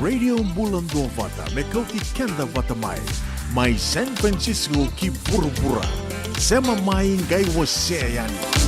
Radio Mulando Vata, Mekauti Kenda Vata Mai, Mai San Francisco ki Purpura, Sema Mai Ngai Waseyani.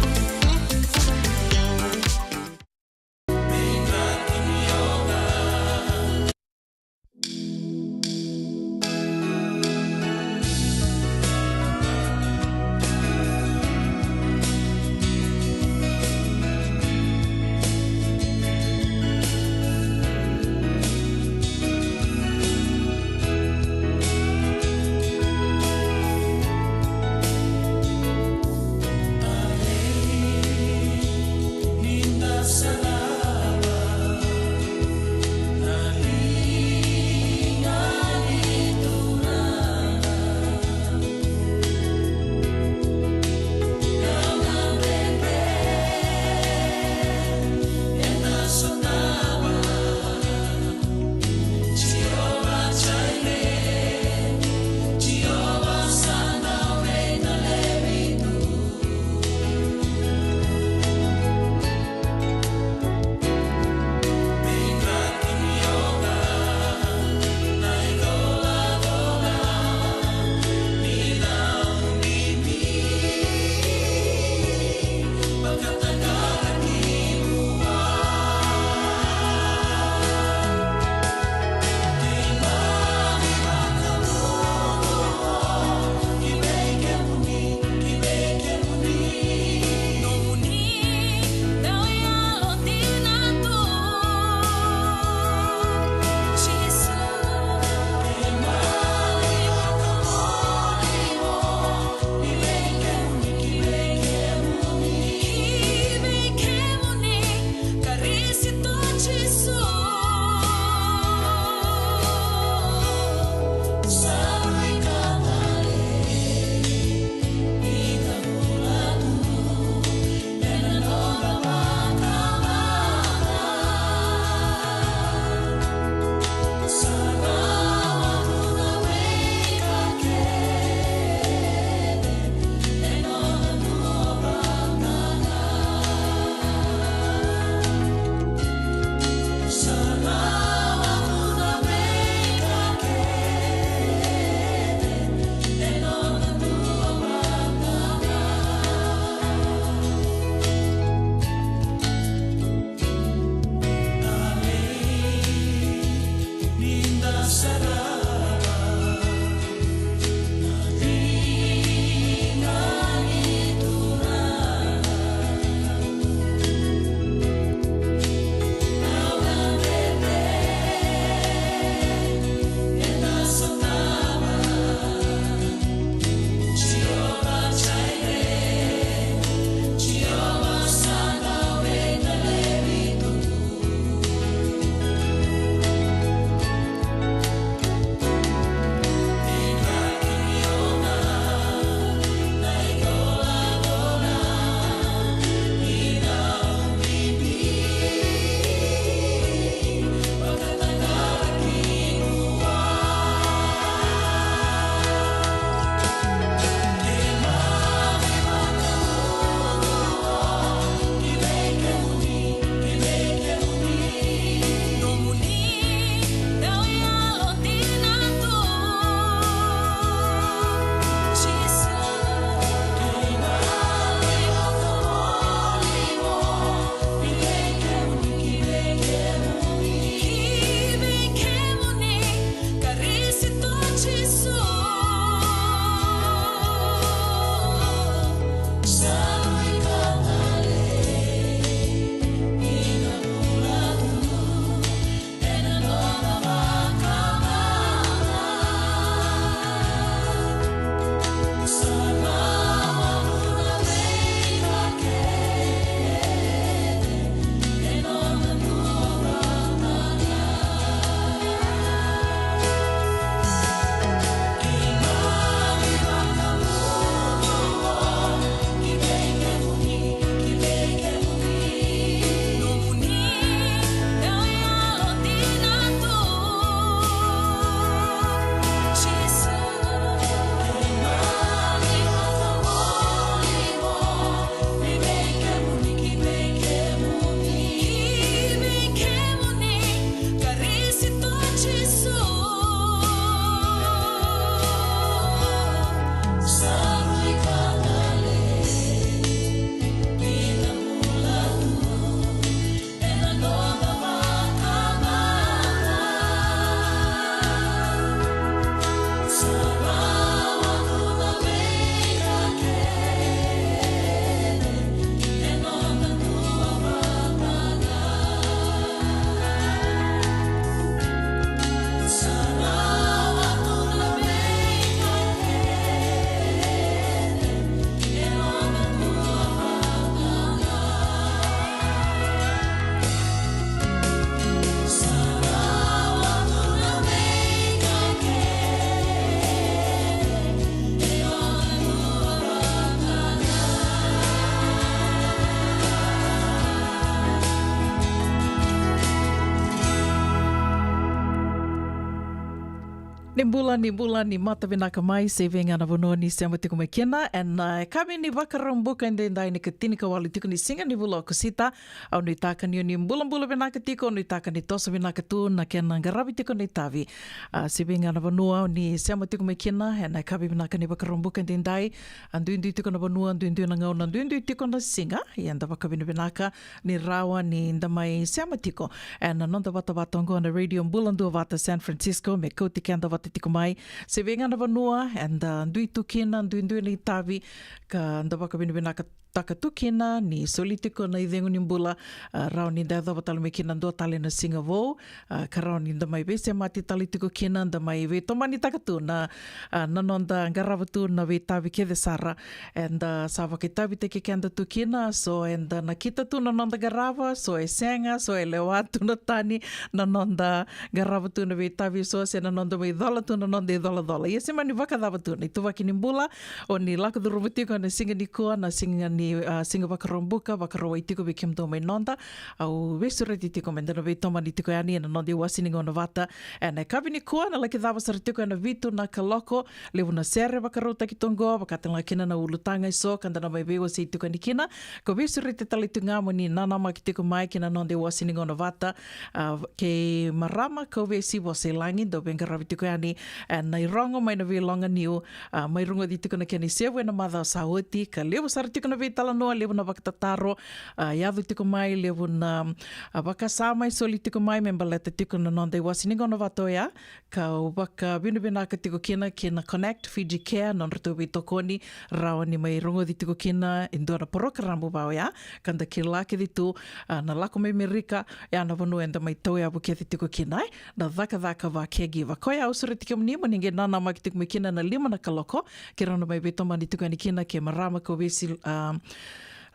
Ni bulan ni mata vinaka mai se venga na vono ni se amati kuma kena and kami ni wakarambuka inde ndai ni katini ka wali tiko ni singa ni bula kusita au ni taka ni bulan vinaka tiko ni taka ni tosa vinaka tu na kena ngarabi tiko ni tavi se venga na vono ni se amati kuma kena and kami vinaka ni wakarambuka inde ndai andu tiko na vono andu na ngau andu tiko na singa yanda wakabini vinaka ni rawa ni ndamai se amatiko and nonda wata watongo na radio bulan wata San Francisco me koti kenda wata tiko mai se venga na vanua and ndui tukina ndui ni tavi ka ndawaka vinaka taka tukina ni solitiko na idhengu ni mbula rao ni ndai dhawa talo me kina ndo tale na singa vou ka rao ni ndamai ve se mati talitiko kina ndamai ve tomani taka tu na nanonda ngarawa tu na ve tavi kethe sara and sawa ke tavi teke kenda tukina so and na kita tu nanonda ngarawa so e senga so e leo atu na tani nanonda ngarawa tu na ve tavi so se nanonda me dhola tu nanonda e dhola ia se mani waka dhawa tu na ituwaki ni mbula o ni lako dhurumutiko na singa ni kua na singa ni singa wakarambuka wakaroa itiko be kimdo mai nonda au vesura tiko mendana ve tomani tiko yani na nonda wasini ngona vata and kabini kua na laki dhawa sara tiko na vitu na kaloko lewu na sere wakaro taki tongo wakatanga kina na ulutanga iso kandana mai vewa se tiko ni kina ko vesura te talitu ngamo ni nanama ki tiko mai kina nonda wasini ngona vata ke marama ko vesi wase langi do benga ravi tiko yani and na irongo mai na ve longa niu mai rungo di tiko na keni sewe na madha sauti ka lewu sara tiko na ve talanoa lewu na wakatataro iadhu tiko mai lewu na wakasama soli tiko mai membaleta tiko na nonda wasini ngona vato ya ka waka vinaka tiko kina Connect Fiji Care non rato we tokoni rawa ni mai rongo di tiko kina indora porokaramu bao ya kanda ki laki di tu na lako mai merika ya na vanu enda mai tau ya buke di tiko kina na dhaka wa kegi wa koia usura tiko mnimo ninge nana maki tiko mai kina na lima na kaloko ki rana mai vetoma ni tiko ni kina ke marama ko vesi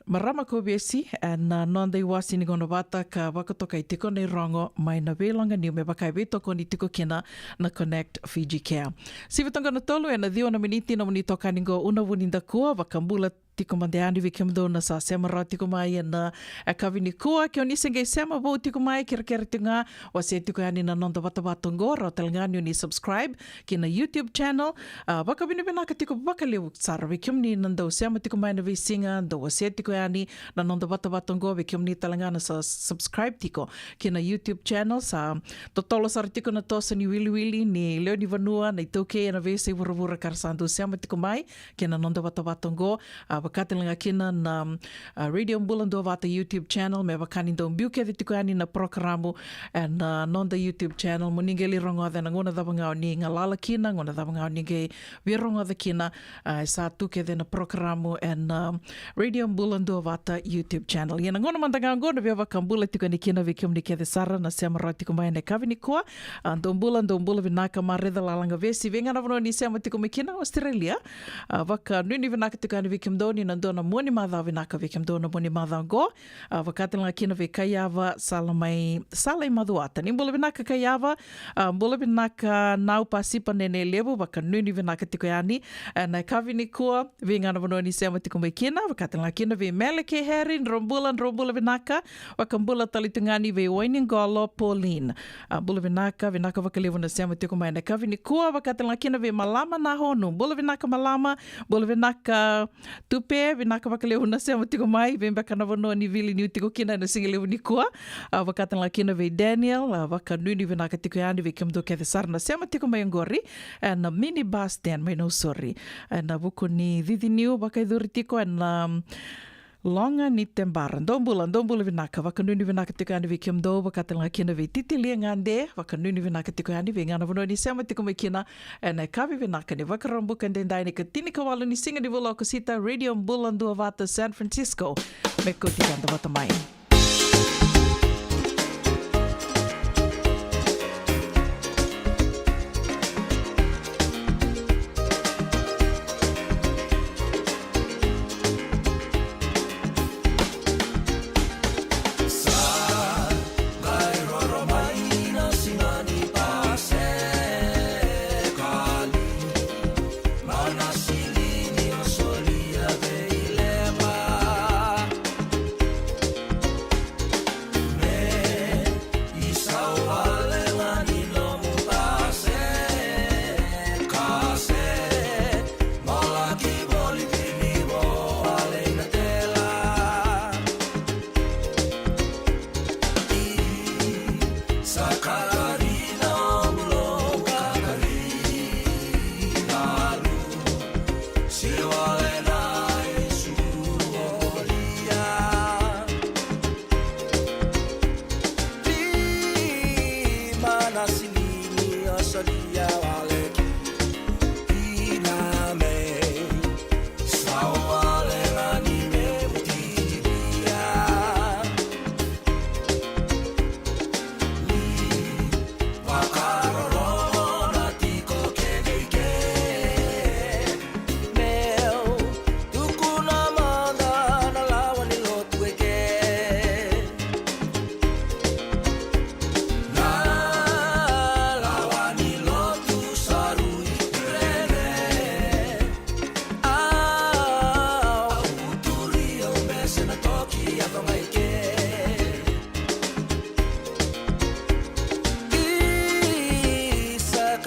Marama ko besi and nonda iwasi ni gono vata ka wakatoka i tiko nei rongo mai na velanga ni me wakai vetoko ni tiko kina na Connect Fiji Care. Sivitonga na tolu e na dio na miniti na muni toka ningo una wuninda kua wakambula tiko mandeani vi kimdo na sa sema ra tiko mai na kavini kua ke oni senge sema vo tiko mai kira tinga wase tiko yani na nonda vata vatongo ra telngani ni subscribe kina YouTube channel wakabini benaka tiko wakalewu tsara vi kimni nanda sema tiko mai na vi singa ndo wase tiko yani na nonda vata vatongo vi kimni telngana sa subscribe tiko kina YouTube channel sa totolo sara tiko na tosa ni wili ni leo ni vanua na itoke na vese vura karsando sema tiko mai kina nonda vata vatongo wakatelanga kina na Radio Mbulando vata YouTube channel me wakani ndo mbiuke tiko yani na programo and nonda YouTube channel muningeli rongo da ngona da bangao ni ngalala kina ngona da bangao ni ge virongo da kina sa tuke na programo and Radio Mbulando vata YouTube channel yana ngona mandanga ngona via wakambula tiko ni kina vikium ni ke sara na sema tiko mai ne kavini kwa ndo mbula vinaka mareda lalanga vesi venga na vono ni sema tiko mikina Australia waka nuni vinaka tiko yani vikium ni nandona moni madha vinaka vikim dona moni madha go wakatanga kina ve kayava salai maduata ni mbula vinaka kayava mbula vinaka nau pasipa nene levu waka nuni vinaka tiko yani na kavini kua vinga na vanoni sema tiko mai kina wakatanga kina ve meleke herin rombula vinaka waka mbula talitungani ve waining golo Pauline mbula vinaka wakalevu na sema tiko mai na kavini kua wakatanga kina ve malama na honu mbula vinaka malama mbula vinaka tupe vinaka wakaleu na sema tiko mai vemba kana vono ni vili ni tiko kina na singeleu ni kua wakatanga kina ve Daniel wakanuni vinaka tiko yani ve kimdo ke sarna sema tiko mai ngori na mini bus stand mai no sorry na buku ni didiniu wakaiduri tiko na longa ni tembara ndombula vinaka wakanuni vinaka tiko yani ve kimdo wakatanga kina ve titili ngande wakanuni vinaka tiko yani ve ngana vono ni sema tiko mai kina na kavi vinaka ni wakarambuka ndendai ni katini kawalo ni singa ni vola kusita Radio Mbulando vata San Francisco me kotikanda vata mai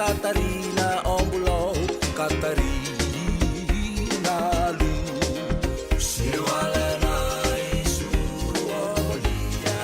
Katarina Ombulo, Katarina Lu, Sirwalena Isuruolia.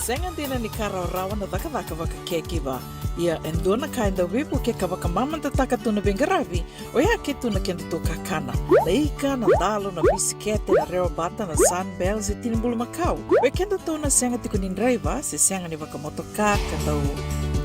senga dina ni kara rawa na taka waka kekiwa. Ia endona kainda wipu ke ka waka mamanta taka tuna bengaravi, o ia ke tuna kenda tō kakana. Na ika, na dalo, na bisikete, na reo bata, na sunbells e tinimbulu makau. We kenda tōna senga tiku ni driver, se senga ni waka motoka, kandau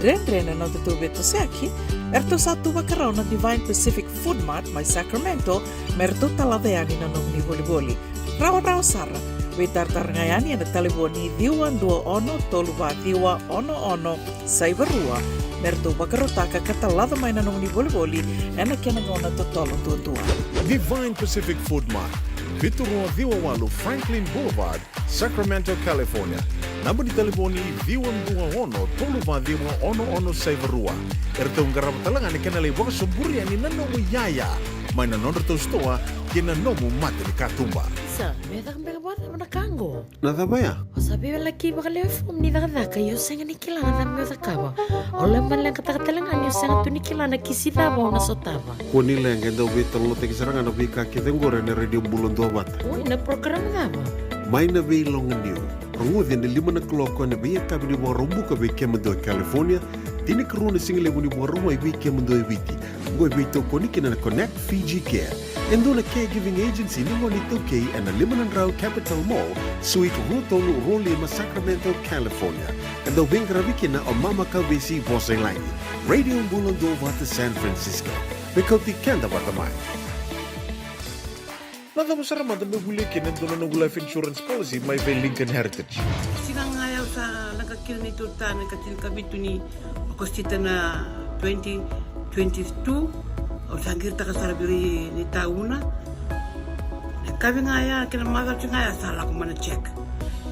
Dren na tutu beto seaki, erto satu wakarau na Divine Pacific Food Mart mai Sacramento, merto taladeani na nung ni boli-boli. Rawa sara, we tartarangayani na taliboni diwan 21 toluwa diwa ono saibarua, merto wakarotaka katalada mai na nung ni boli-boli, ena kenangona totolo tutua. Divine Pacific Food Mart, Viturua Diwawalu Franklin Boulevard, Sacramento, California. Nama di telefoni Diwan 21 toluwa diwa ono saivarua. Erto ngarap talangan ikan alai waka sumburi ani nanomu yaya. Maina nondor tau stoa kina nomu mate di katumba. Sa, meda kang bata mana kango. Nada baya? Sabi lagi baka leo fom ni daga yo senga ni kila na meda kawa. Ola man lang katakalangan yo senga tu ni kila na kisita ba na sotaba. Kuni lang enda ubita lo te kisarangan na bika kitengore na radio bulon do bata. Uy, na program na ba? Maina be longan niu. Rangudi na 5 o'clock na be kabini mo rumbu ka be kemendo California. Tini karuna single buni mo rumai be kemendo eviti. Go be to koniki na Connect Fiji Care. Endo na caregiving agency ni mo nito kay and na 5 Rao Capital Mall, Suite Rutong Rolima, Sacramento, California. Endo bing raviki na o Mama Kawesi Voselani. Radio Bulon do Wata San Francisco. Bekoti kenda watamai. Nada mo sarama da mehuli kina dono ng life insurance policy may be Lincoln Heritage. Sigang ayaw sa nagkakil nito ta nagkatil kabito ni Agostita na 2022 o sangir ta kasarabiri ni tauna. Kami ngaya kina mother ngaya sala ko mana check.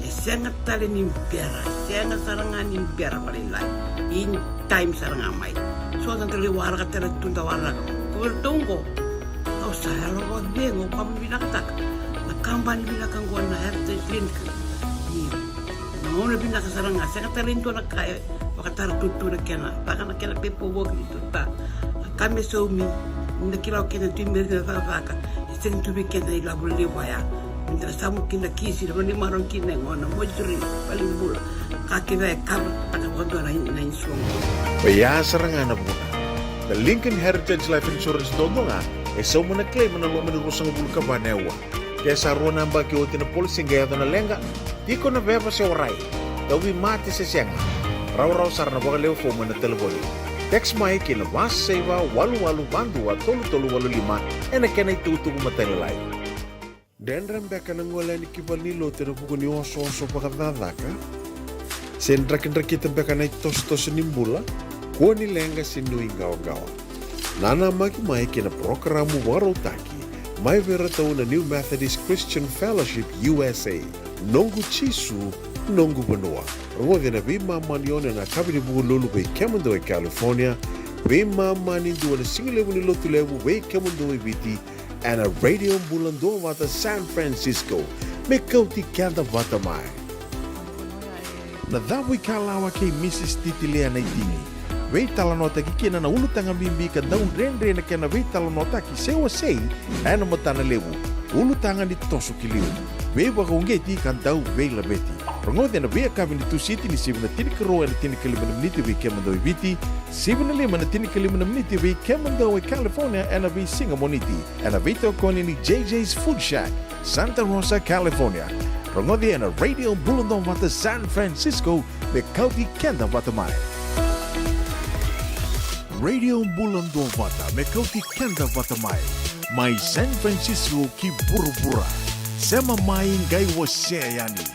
Sengat tali ni pera, sengat sarangan ni pera paling lain. In time sarangan mai. So ang kaliwara ka tala tunda wala ko. Tunggo. Kau saya lo bingung kamu bilang tak, nak kampan bilang kan gua nak heritage link, ni, mau nak bilang kesarang nggak, saya kata lintu nak kaya, kata tutu nak kena, tak nak kena pepo work itu tak, kami suami, nak kira kena timber kena apa, isteng tu bikin dari labu lewaya, minta samu kena kisi, mana marong kena ngona, mojuri paling bul, kaki saya kau tak kau tu nain suami. Baya serangan apa? The Lincoln Heritage Life Insurance dodonga. So muna claim na lo manurusang bulu ka banewa. Kaya sa ruwan ang baki o tinapulsing gaya na lenga, di ko na beba si oray. Dawi mati sa siyang. Raw sar na baka leo fo mo na telefoni. Text mai kina was seva walu bandu at tolu 85 na kena itutu kumatalilay. Dendram beka nang wala ni kibal ni lo tinapuko ni oso pakadadaka. Sendra-kendra kita beka na itos-tos nimbula, kuha ni lenga sinuing gawa-gawa. Nana mai kina programa warotaki, mai veratau na New Methodist Christian Fellowship USA, nongu chisu, nongu banoa. Rongode na bima manione na kabini bugu lulu bei kemendo e California, bima mani dua na singilewu ni lotu lewu bei kemendo e biti, and a radio bulando wata San Francisco, me kauti kanda wata mai. Na dawi kalawa kay Mrs. Titilea na itini, wei talanota ki kena na ulu tanga bimbi ka daun rendre na kena wei talanota ki sewa sei ana matana lewu ulu tanga ni tosu ki liu wei waka ungeti ka dau wei labeti rongode na wei akabi ni tu siti ni sibna tini karo na tini kalimana miniti wei kemando i viti sibna lima na tini kalimana miniti wei kemando i California ana wei singa moniti ana wei tokoni ni JJ's Food Shack Santa Rosa, California rongode na radio bulundong wata San Francisco me kauti kenda wata mai Radio Bulando Vata me kauti kenda vata mai San Francisco ki burubura sema mai ngai wase yani.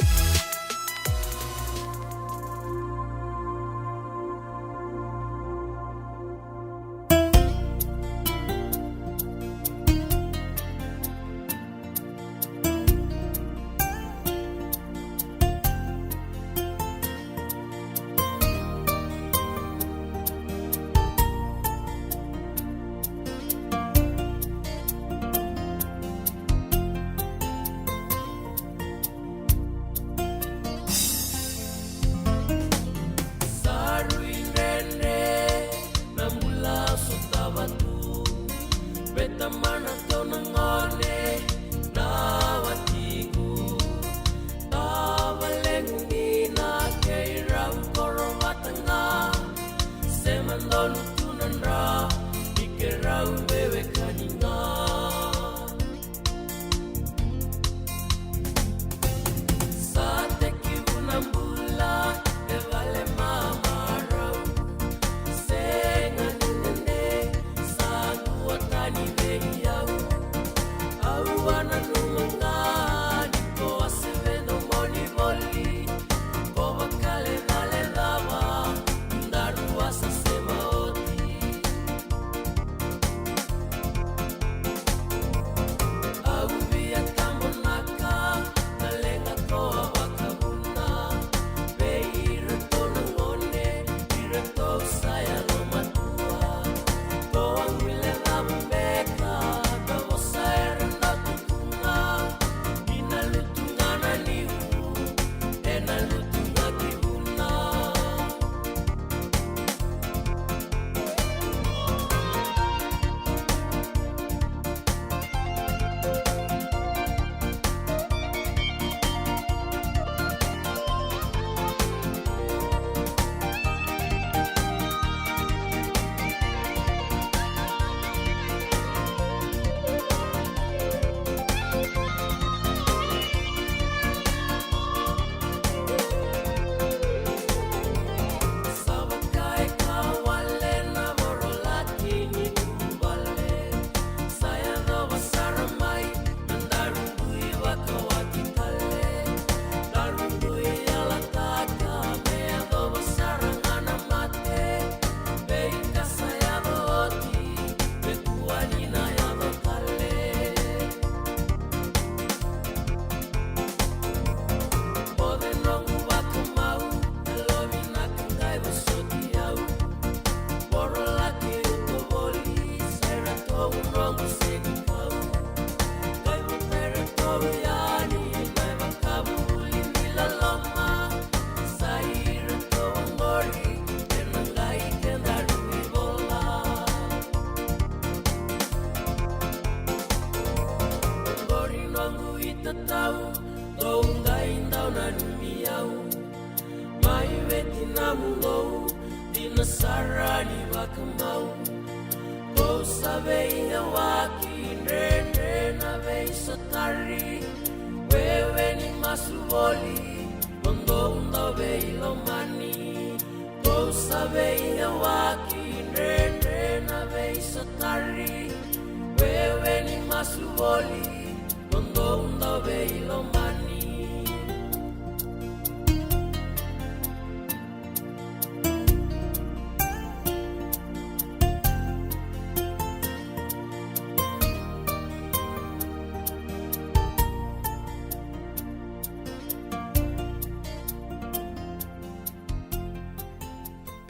Tawalengu ni na kay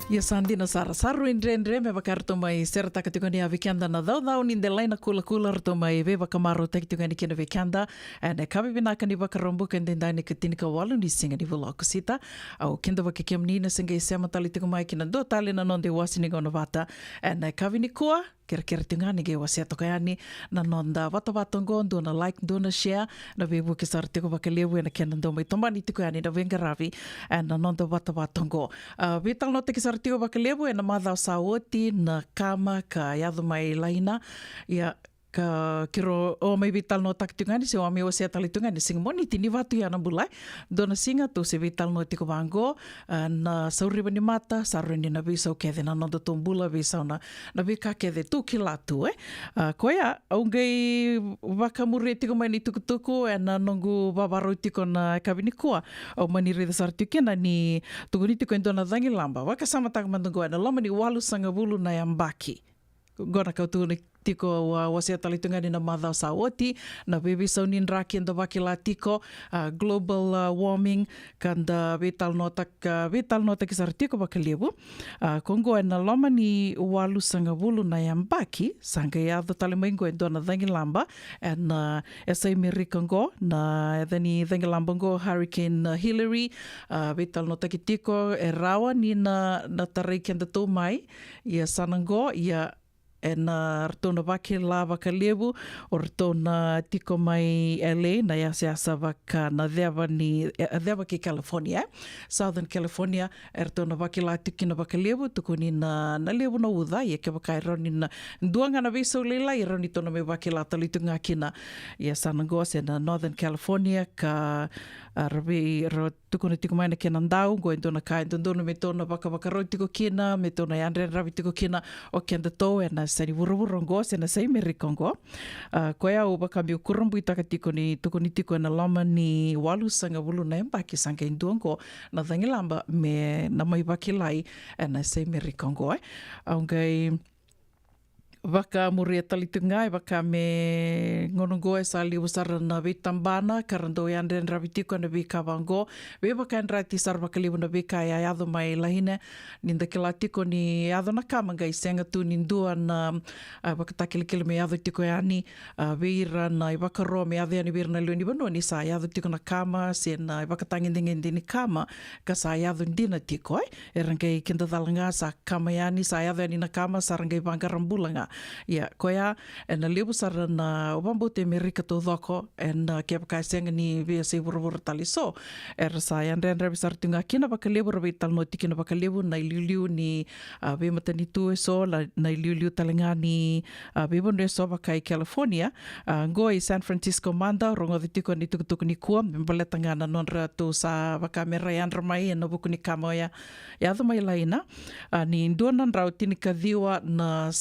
Ia sandina sarasaru indrendre me vakarto mai serta katikoni a vikenda na dau nindelaina kula rto mai ve vakamaro tekitungani kina vikenda ane kavi binaka ni vakarombu kendenda ni katinika walu ni singa ni vuloko sita au kenda vakikia mnina singa isema tali tiku mai kina do tali na nonde wasini gona vata ane kavi ni kua kira tungani ge wasia tokayani na nonda watawatongo na like na share na vevu ke sartiko vakalevu na kena ndo mai tombani tukani na vengaravi na nonda watawatongo vital no te ke sartiko vakalevu na madhao saoti na kama ka yadu mai laina ya ka kiro o mai vital no takitungani se o ame o se talitungani sing moni tini watu ya na bulai dona singa tu se vital no tiko vango na sauri ni mata saruni na visa o kede na nondo tombula visa na vika kede tu kilatu koia aungai wakamure tiko mai ni tukutuku na nongu babaro tiko na kabinikua o mani reda sartukena ni tukuni tiko ndona dangi lamba waka sama tak mandongo na lama ni walu sanga bulu na yambaki gona kautu tiko wasia talitungani na madhao saoti na bebi saunin raki anda wakila tiko global warming kanda vital nota kisar tiko wakalibu kongo na lama ni walu sanga bulu na yambaki sanga yado talimaingo endona dhangi lamba na esai miri kongo na edani dhangi lamba ngo Hurricane Hillary vital nota kitiko rawa ni na tarai kenda tau mai ia sanango ia e na ratona wake la wakalevu o ratona tiko mai LA na asa waka na dhewa ki California. Southern California e ratona wake la tiki na wakalevu tuku ni na levu na udha i ke waka e roni na nduanga na viso leila i roni tona me wake la talitu ngā kina i a Sanangoa se na Northern California ka rawi tukuna tiko mai na kena ndau go e tona ka e tondona me tona waka tiko kina me tona andre rawi tiko kina o kenda tau e na sani wurawurongo se na sai merikongo koe au waka mi ukurambu i taka tiko ni tukuni tiko e na lama ni walu sanga wulu na embaki sanga induango na dhangilamba me na mai wakilai e na sai merikongo aungai waka muria talitunga e waka me ngonongo e sa liwasara na vitambana karando e andre ravitiko na vika wango we waka en rati sar waka liwa na vika e ayado mai lahine ninda kila tiko ni ayado na kamanga i senga tu nindua na waka takilikili me ayado tiko e ani veira na i waka roa me ayado ani veira na liwa ni wano ni sa ayado tiko na kama se na i waka tangindingendi ni kama ka sa ayado ndina tiko e rangai kenda dhalanga sa kama e ani sa ayado ani na kama sa rangai wangarambulanga ia koia e na lewu sara na wambo te merika tō dhoko e na kia pakaisenga ni vea se wurawura tali so e rasa e andre rabi sara tunga kina waka lewu rabi talno tiki na waka lewu na iliuliu ni vea matani tu e so na iliuliu talinga ni vea bono e so waka i California go i San Francisco manda rongo di tiko ni tukutuku ni kua mbaletanga na nonra tu sa waka mera i andra mai e na wuku ni kamoia e adho mai laina ni nduanan rau tini kadhiwa na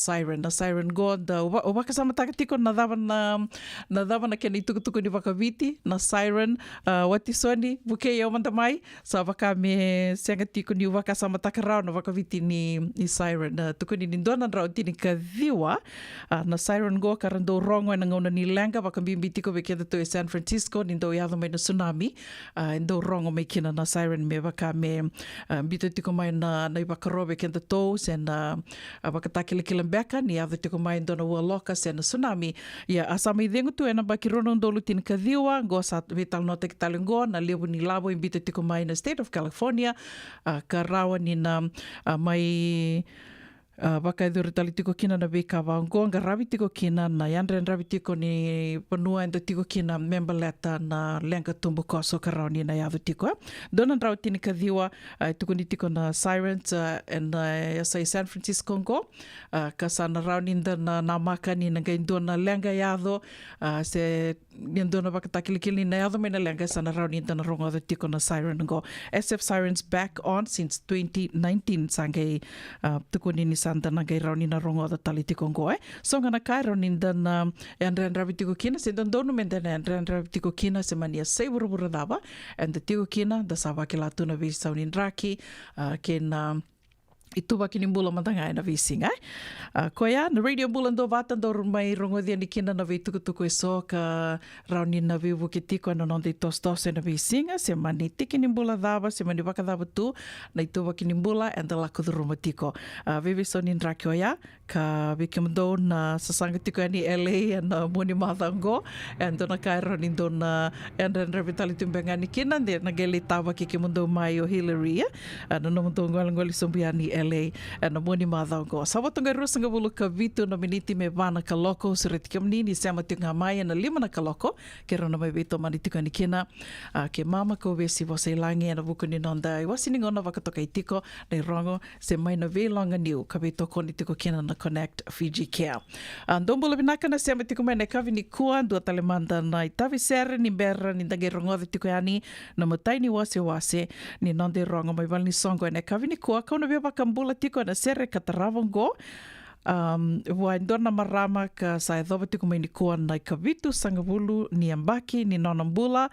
Siren God o waka samataka tiko na dhawa na kena i tukutuku ni wakawiti na Siren wati soni buke i omanda mai sa waka me senga tiko ni waka samataka rao na wakawiti ni Siren tuku ni nduanan rau tini kadhiwa na Siren Go karando rongo e na ngauna ni langa waka bimbi tiko wekenda to e San Francisco ni ndo iadho mai na tsunami ndo rongo mai kina na Siren me waka me bito tiko mai na i waka roa wekenda to se na waka takilikila mbeka ni adho tiko mai ndona ua loka se na tsunami ia asama i dhengu tu e na baki rono ndolu tini kadhiwa go sa vital no te kitalingo na lewu ni labo i bito tiko mai na State of California ka rawa ni na mai waka idhuri tali tiko kina na vika wango nga ravi tiko kina na yandre ravi tiko ni panua endo tiko kina member leta na lenga tumbu koso karao ni na yadhu tiko donan rau tini kadhiwa tuku ni tiko na Sirens and yasa San Francisco ngo kasana rau ninda na namaka ni nga indua na lenga yadho se indua na waka takilikili na yadho na lenga sana rau ninda na rongo adho tiko na Siren ngo SF Sirens back on since 2019 sangai tuku ni santa na gai rauni na rongo da tali tiko ngoe. So ngana kai rauni na andre ravi tiko kina se dan donu mendena andre ravi tiko kina se mania sei burubura dava and the tiko kina da sawa ke la tuna vi saunin raki ke na itu waki ni mbula matanga na visinga koia na radio mbula ndo vata ndo mai rongo dia ni kina na vi tukutuku e so ka rauni na vi wuki tiko na nonde tostos na visinga se mani tiki ni mbula dava se mani waka dava tu na itu waki ni mbula and the lako duruma tiko vivi so ni ndraki oia ka viki mdo na sasanga tiko ni LA na muni mathango and na kai rauni ndo na and revitali tumbenga ni kina na geli tawa kiki mdo mai o Hillary na no mdo ngwali sombiani LA na moni madhango. Sa watunga rusanga wulu ka vitu na miniti me vana ka loko sureti kamni ni sema tinga mai na lima na ka loko ke rona mai vito mani tika ni kina ke mama ko vesi wasa ilangi na vuku ni nonda i wasi ni ngona wakatoka i tiko na rongo se mai na velanga niu ka vito koni tiko kina na Connect Fiji Care. Ndombula vinaka na sema tiko mai na kavi ni kua ndua talemanda na itavi sere ni bera ni ndage rongo de tiko yani na mutai ni wase ni nonde rongo mai vali ni songo na kavi ni kua kauna via mbula tiko na sere kataravongo wa ndona marama ka sa dhoba tiko mai ni kua na kavitu sangavulu ni ambaki ni nona mbula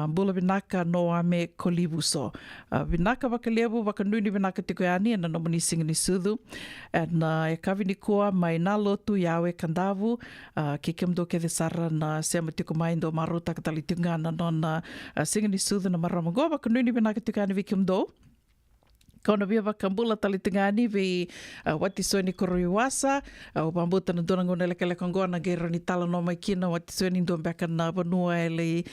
mbula vinaka no ame kolibuso vinaka wakalebu wakanuni vinaka tiko yani na nomuni singa ni sudhu na kavi ni kua mai na lotu yawe kandavu kikemdo ke desara na sema tiko mai ndo maruta katalitunga na nona singa ni sudhu na marama go wakanuni vinaka tiko yani vikemdo Kauna via wakambula talitingani vi wati soni koroi-wasa o pambuta na dona ngona leka ngona gera ni tala no mai kina wati soni ndo mbeka na vanua ele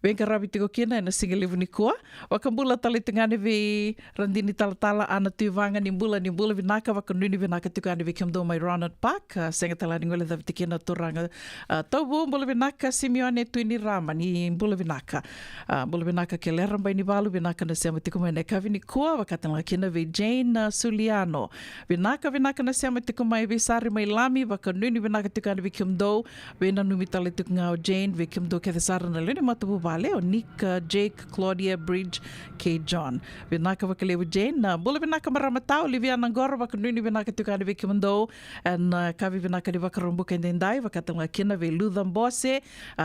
Venga rabi tiko kina ena singelevu ni kua. Wakambula tali tengane ve randini tala ana tuivanga ni mbula vinaka wakanuni vinaka tukane ve kiamdo mai Ronald Park. Senga tala ni ngole dhavi tikina toranga. Taubu mbula vinaka Simeone tuini rama ni mbula vinaka. Mbula vinaka ke leramba ni balu vinaka na sema tiko mai nekavi ni kua. Wakatanga kina ve Jane Suliano. Vinaka na sema tiko mai ve sari mai lami wakanuni vinaka tukane ve kiamdo. Vena numi tali tukangao Jane ve kiamdo ke sara na lene matabu vale o Nick, Jake, Claudia, Bridge, K. John. Vinaka wakalewu Jane. Bula vinaka maramatau Olivia Nangora wakanuni vinaka tukane ve kiamdo. And kavi vinaka di wakarumbuka indendai wakatanga kina ve Lutham Bose.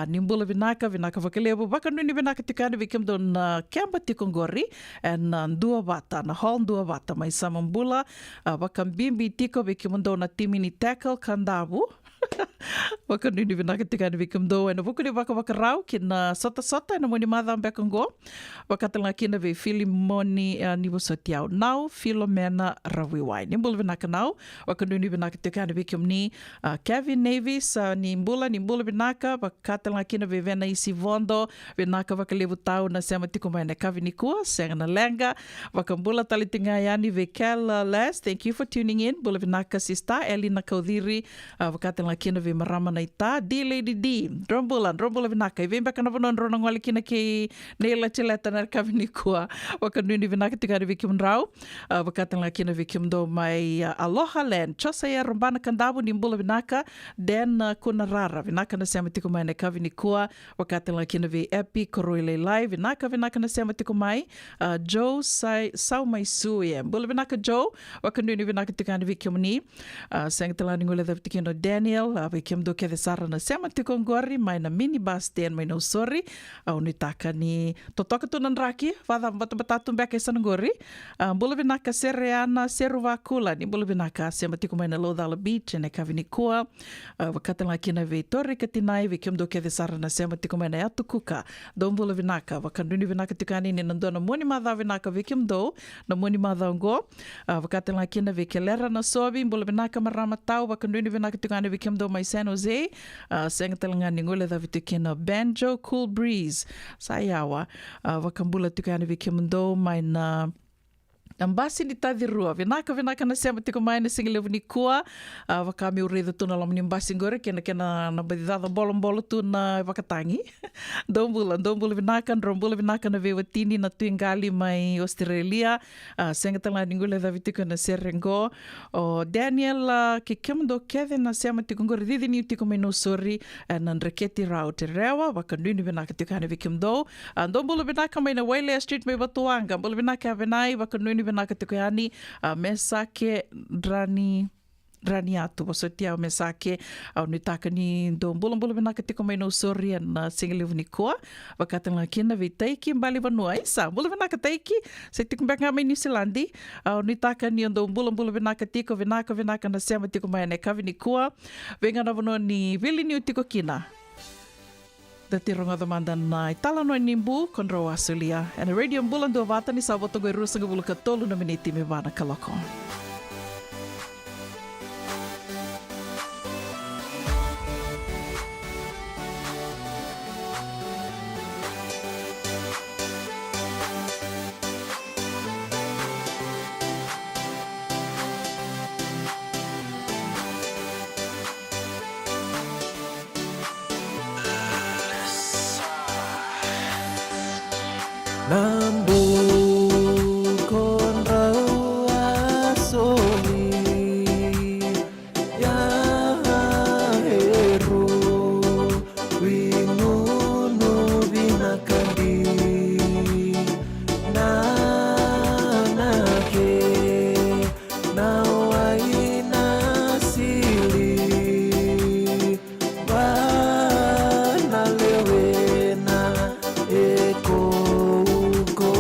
Nimbula vinaka wakalewu wakanuni vinaka tukane ve kiamdo na Kemba Tikongori. And Ndua Wata, na hall Ndua Wata mai samambula. Wakambimbi tiko ve kiamdo na timini tackle Kandavu. Wakanuni vinaka tukane ve kiamdo na vukuni wakarau kina sota na moni madha mbekongo. Wakatanga kina ve Filimoni nivo sotiao nau Filomena Rawiwai. Nimbula vinaka nau wakanuni vinaka tukane ve kiamni Kevin Navis nimbula vinaka wakatanga kina ve Vena Isi Vondo vinaka wakalevu tau na sema tiko mai na kavi nikua senga na lenga wakambula talitinga yani ve Kel Les. Thank you for tuning in. Bula vinaka sista Elina Kaudhiri wakatanga kina ve Marama na ita D Lady D Drombula vinaka ivemba kana vono ndrona ngwali kina ke nela cheleta na kavi nikua wakanuni vinaka tukane ve kiamrau wakatanga kina ve kiamdo mai Aloha Land chosa ya rombana kandabu nimbula vinaka Den Kunarara vinaka na sema tiko mai na kavi nikua wakatanga kina ve Epi Koroile Live vinaka na sema tiko mai Joe Sau Mai Suye mbula vinaka Joe wakanuni vinaka tukane ve kiamni sengtala ngole da tikino Daniel ve kiamdo ke de sara na sema tiko ngori mai na minibus den mai no sorry unitaka ni totoka tunan raki vada batatu mbeke sanangori mbula vinaka Sereana Seruvakula ni mbula vinaka sema tiko mai na Lodala Beach ne kavini kua wakatanga kina ve Torre Katinai ve kiamdo ke de sara na sema tiko mai na Atukuka do mbula vinaka wakanduni vinaka tukani ni nandona moni madha vinaka ve kiamdo na moni madha ngo wakatanga kina ve Kelera na Sobi mbula vinaka Maramatau wakanduni vinaka tukani ve kiamdo mai San Jose senga talanga ni ngole da vitikina Banjo Cool Breeze sayawa wakambula tukani ve kiamdo mai na Ambasi ni tadirua vinaka na sema tiko mai na singelevu ni kua wakami uredo tuna lam ni mbasi ngore kena na badidada bolom tu na wakatangi dombula vinaka na vewatini na tuingali mai Australia senga tala ningule da vitiko na serengo o Daniel ke kiamdo keve na sema tiko ngore didi ni tiko mai no sorry na Reketi Raute rewa wakanduni vinaka tiko hane vikimdo dombula vinaka mai na Wailea Street mai Batuanga mbula vinaka avenai wakanduni vinaka tiko yani mesake drani atu wasotia mesake au nitaka ni dombula vinaka tiko mai no sorry na singelevu ni koa wakatanga kina vi taiki mbali vanua isa mbula vinaka taiki se tiko mbeka mai New Zealandi au nitaka ni dombula vinaka tiko vinaka na sema tiko mai ne kavi ni koa venga na vanua ni vili ni tiko kina da tironga da manda na itala no nimbu konro asulia and radio mbulan do vata ni saboto go rusanga buluka tolu na miniti me vana kaloko. Go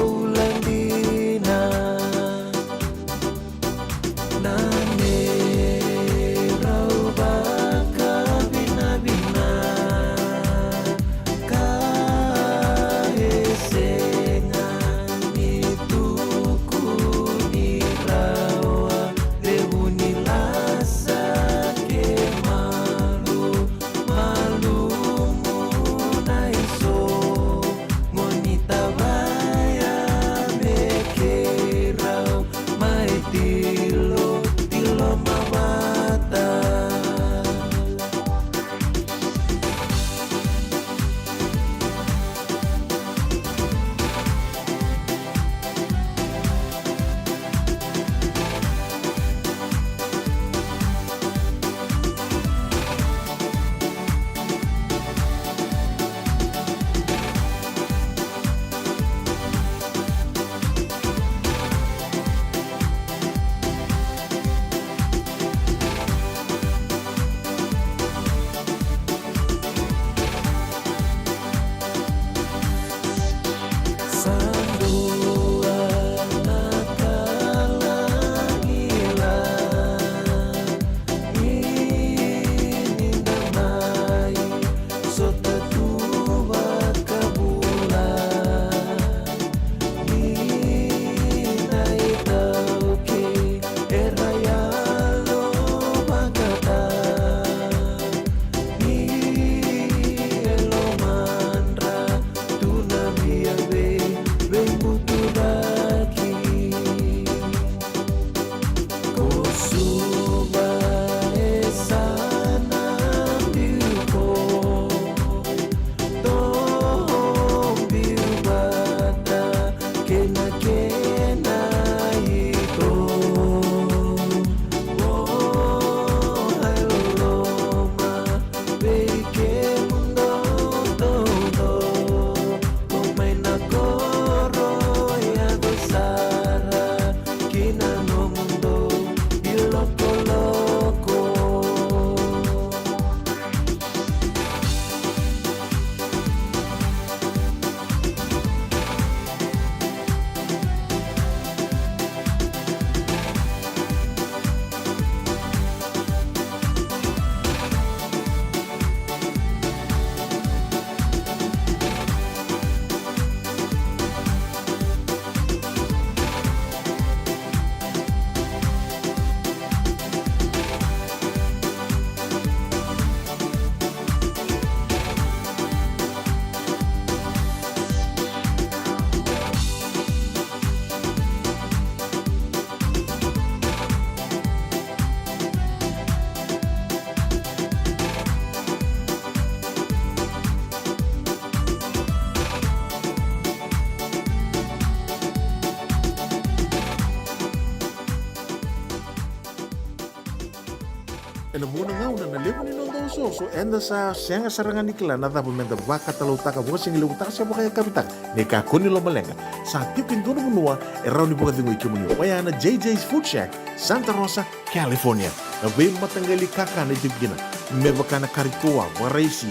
ena buona ngauna na levo ni nondo soso enda sa senga sarangan ikla na tabu menda baka talau taka buka singi levu taka siapa kaya kapitang ne ka koni lo malenga sa tipin dono menua erau ni buka tingo ikimuni wayana JJ's Food Shack Santa Rosa California na be matanggali kaka na tipgina me bakana karitoa waraisi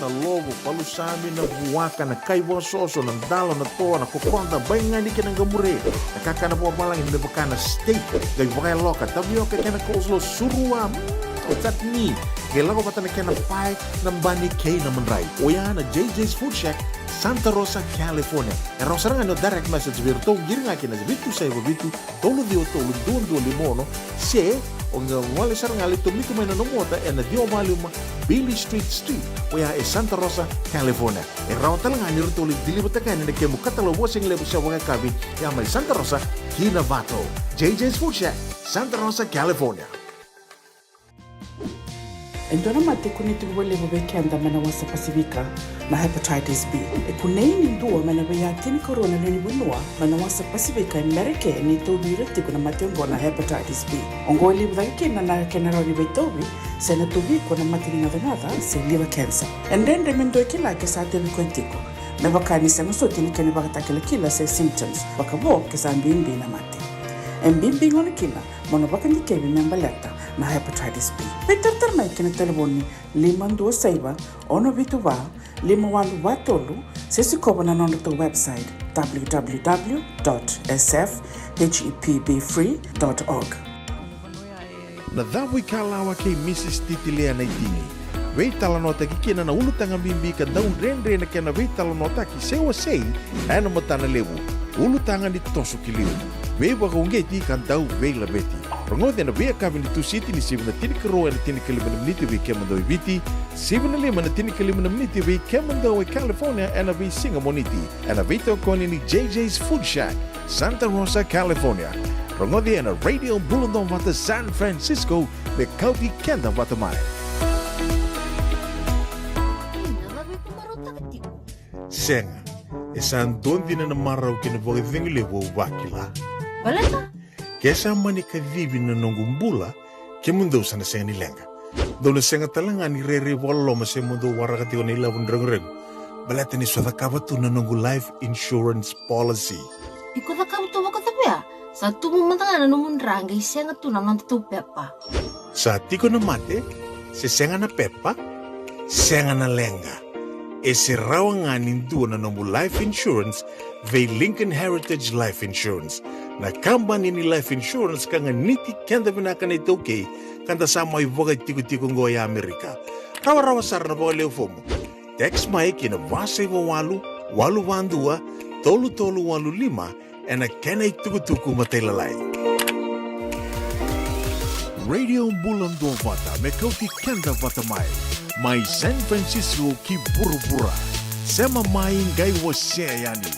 na logo palusami na buwaka na kaiwa soso na dalo na toa na kokonda bainga ni kena gamure na kaka na buwa malang me bakana steak gai buka loka tabioka kena coleslaw surua tatni gela ko patana kena pai na bani kay na manray oyana JJ's Food Shack Santa Rosa California era saranga no direct message virtual giringa kena bitu sai bitu tolo dio tolo dondo limono se onga wale saranga le to miku mena no mota ena dio maluma Billy Street oya e Santa Rosa California era talanga ni rutoli dili botaka ni ke mukatalo washing le busha wanga kabi ya mai Santa Rosa Kinavato JJ's Food Shack Santa Rosa California. Endona mate kuniti wale wabekenda mana wasa Pasifika na hepatitis B. Kuneini ndua mana waya tini corona nini bunua mana wasa Pasifika Amerike ni tobi reti kuna matengo na hepatitis B. Ongoli wake na kenaroni betobi sena tobi kuna matini na se liver cancer. Endende mendo kila kesa temi kwentiko. Mebakani sema soti ni kene bakatakele kila se symptoms bakabo kesa mbimbi na mate. Mbimbi ngoni kila mono bakandi kebi membaleta na hepatitis B. Peter mai kena telefoni 526 ono vituva 51watolu sesi kobo na nondo to website www.sfhepbfree.org. Na dhavu ikalawa kay Mrs. Titilea na itini. Wei talanota kikina na ulutanga bimbi ka daun rendre na kena wei talanota ki sewa sei ana matana lewu. Ulutanga ni tosu kiliu. Wei waka ungeti kan dau wei labeti. Rongode na wei kabin tu siti ni sibna tinikaro na tinikalimana miniti wei kemando ibiti. Sibna lima na tinikalimana miniti wei kemando wei California ana wei Singamoniti. Ana wei tokoni ni JJ's Food Shack Santa Rosa California. Rongode na Radio Bulundong wata San Francisco me kauti kenda wata mai. Senga, esan dondi na marau kina voga vingile wo wakila. Baleta? Kesa mani ka vivi na nongumbula ke mundo sana senga ni lenga. Dona senga talanga ni rere walo ma se mundo warakati o nila wundrang. Baleta ni swada kabatu na nongu life insurance policy. Iko na kabuto waka tapia. Sa tumu matanga na numundrang ay senga tu na nantu pepa. Sa tiko na mate, se senga na pepa, senga na lenga. E se rawa nindu na nombu life insurance ve Lincoln Heritage Life Insurance. Na company ni life insurance kanga niti kenda vinaka na itoke kanda sama ivoga tiku ngo ya Amerika. Rawa sarna boga leo fomo. Text mai kina vase walu wandua tolu 15 ena kena ituku matelalai. Radio Bulando Vata me kauti kenda vata mai San Francisco ki burubura sema mai ngai wose yani.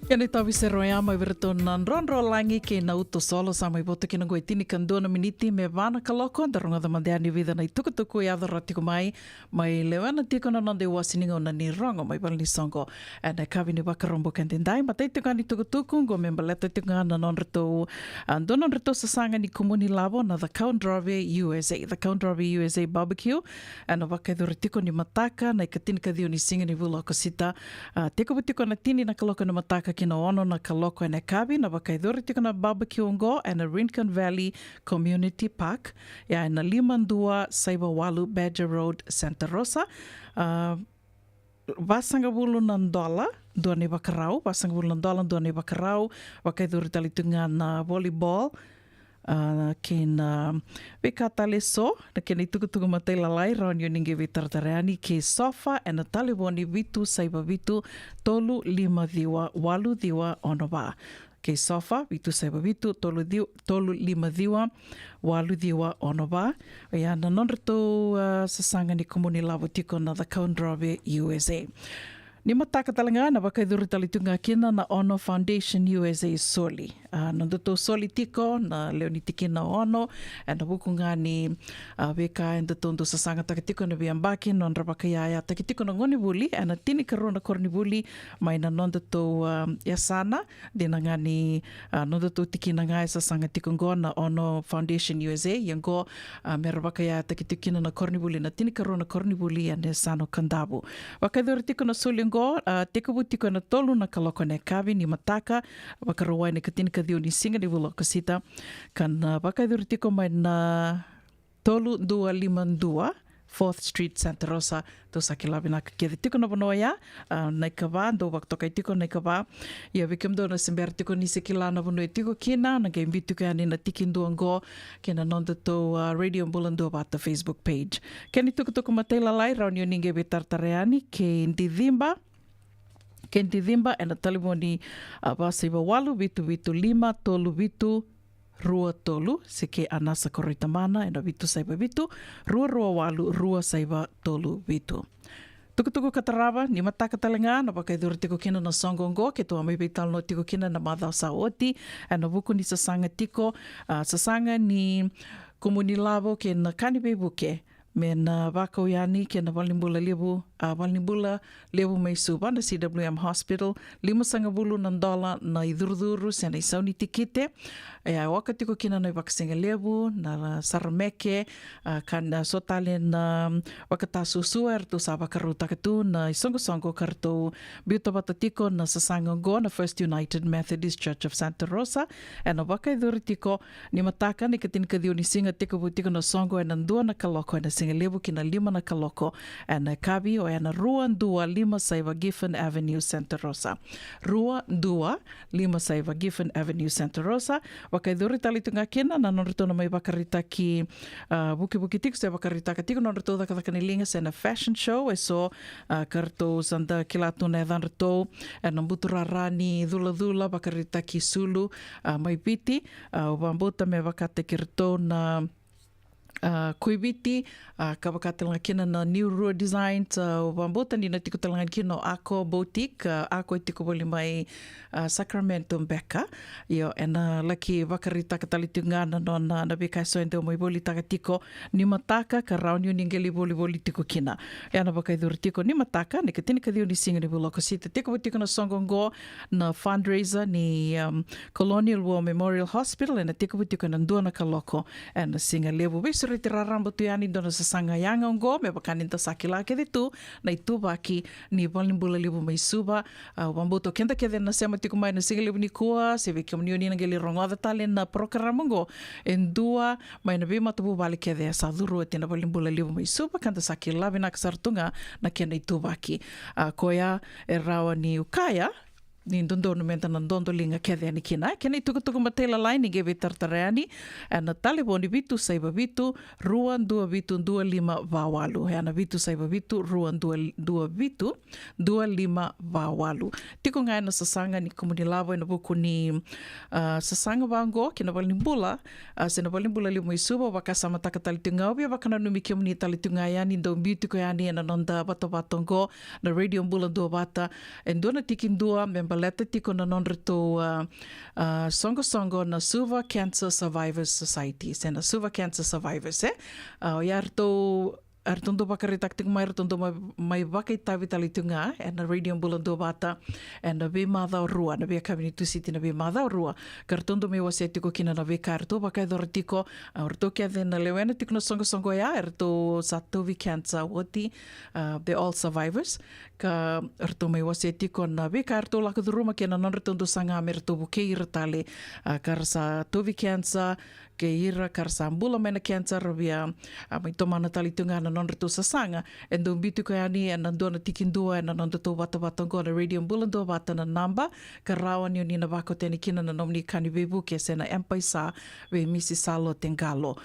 Kani tawi se roia mai verto nan ronro langi ke na uto solo sa mai boto kina ngoi tini kandona miniti me vana kaloko da ronga da mandeani vida na tukutuku ya dora tiko mai lewana tiko na nande wasiningo na ni rongo mai balni songo ana kavini wakarombo kandendai matai tiko ni tukutuku go memba leto tiko na non reto andona reto sasanga ni komuni lavo na the Country USA the Country USA barbecue ana wakaidore tiko ni mataka na ikatini kadio ni singa ni vula kosita tiko tiko na tini na kaloko na mataka kina ono na kaloko ene kabi na wakaidore tiko na barbecue ngo and a Rincon Valley Community Park ya na Limandua Saibawalu Badger Road Santa Rosa Vasanga bulu nandola duane bakarau vasanga bulu nandola duane bakarau wakaidore talitunga na volleyball kena wekatale so na kena itukutuku matai lalai raun yo ninge vitartareani ke sofa and a taliboni vitu saiba vitu tolu lima diwa walu diwa onoba ke sofa vitu saiba vitu tolu lima diwa walu diwa onoba ya na nonreto sasanga ni komuni lavo tiko na the Country USA ni mataka talanga na wakaiduru talitunga kina na Ono Foundation USA soli. Nandoto soli tiko na leo ni tiki na ono na wukunga ni weka enda tondo sasanga takitiko na biambaki non rabakayaya takitiko na ngoni buli na tini karona korni buli mai na nondoto yasana dina ngani nondoto tiki na ngai sasanga tiko ngo na Ono Foundation USA yango merabakayaya takitiko na korni buli na tini karona korni buli ane sano kandabu. Wakaiduru tiko na soli ngo teko butiko na tolu na kaloko ne kavi ni mataka wakarawai ne katina kadio ni singa ni vulo kasita kan wakaiduru tiko mai na tolu 252 4th Street Santa Rosa to sakilabi na kedi tiko na bonoya na kava do waktokai tiko na kava ya wikem do na sember tiko ni sekila na bonoy tiko kina na game tiko yani na tikindu ango kena nonda to radio bulando about the Facebook page keni tiko matay lalai raun yo ninge betartareani ke ndidhimba Kenti dhimba ena talimoni wasiwa walu vitu lima tolu vitu rua tolu seke anasa koritamana ena vitu saiba vitu rua walu rua saiba tolu vitu. Tukutuku katarava ni mataka talenga na wakaiduru tiko kina na songongo ke toa mai beital no tiko kina na madhao sa oti ena wuku ni sasanga tiko sasanga ni komuni lavo ke na kanibe buke me na wakau yani ke na Walnimbula lebu mai suba na CWM Hospital $5 na iduruduru sa na isauni tikite waka tiko kina na wakasinga lebu na sarameke kan sotale na wakatasusua ertu sa wakaru takatu na isongo karto biuta bata tiko na sasangongo na First United Methodist Church of Santa Rosa na wakaiduru tiko ni mataka ni katinkadio ni singa tiko butiko na songo na ndua na kaloko na singa lebu kina 5 na kaloko na kabi o na Rua 2 Saiva Giffen Avenue Santa Rosa. Rua 2 Saiva Giffen Avenue Santa Rosa. Wakaiduri talitunga kena na nonrito na may bakarita ki buki tiko sa bakarita ka tiko nonrito da kakanilinga sa na fashion show so karto sanda kilatu na edanrito nambuturarani dula bakarita ki sulu may piti ubambuta me bakate kirto na kuibiti kabakatalanga kina na New Rua Designs wambuta ni na tiko talanga kino Ako Boutique Ako tiko boli mai Sacramento Mbeka yo ena laki wakarita katalitunga na nona na beka so ende mo boli taka tiko ni mataka ka raun yo ningeli boli tiko kina ena bakaidur tiko ni mataka ni katini kadio ni singa ni buloko sita tiko tiko na songongo na fundraiser ni Colonial War Memorial Hospital ena tiko na ndua na kaloko ena singa lebu retirarambo tu yani dona sasanga yanga ngo me bakaninta sakila ke ditu na itu baki ni Walnimbula libu mai suba wambuto kenda ke na sema tiku mai na singa libu ni kua se ve komunioni na geli rongoda talen na programa ngo endua mai na bima tu bali ke de sa duru te na Walnimbula libu mai suba kanta sakila bina sartunga na ke na itu baki koya erawa ni ukaya ni ndondo no menta na ndondo linga kede ni kina kena tuku matela line ge vetartareani na taliboni vitu saiba vitu ruan 2 vawalu na vitu saiba vitu ruan 2 vitu 25 vawalu tiko ngai na sasanga ni komuni lavo na buku ni sasanga bango kina Walnimbula sena Walnimbula limu isuba wakasama takatalitunga obia wakana numi komuni talitunga yani ndo bitu ko yani na nonda bato batongo na radio mbula do bata endona tikindua memba leta tiko na nonreto songo na Suva Cancer Survivors Society. Sena Suva Cancer Survivors, Artondo bakaritak ting mai artondo mai bakai tavi talitunga na radio bulando bata na be mada rua na be kabinitu city na be mada rua kartondo me wasetiko kina na be karto bakai dortiko orto kia na lewena tikno songo ya erto Satovi Cancer woti they all survivors ka erto me wasetiko na be karto la kudruma kina non retondo sanga merto buke irtale karsa Tovi Cancer ke ira karsa ambula mena cancer via mai tomana talitunga na non reto sasanga and do bitu ko ani and dona tikindua and non to wata go na radio bulando wata na namba karawan yun ni na bako teni kina na nomni kani bebu ke sena empaisa we misi salo tengalo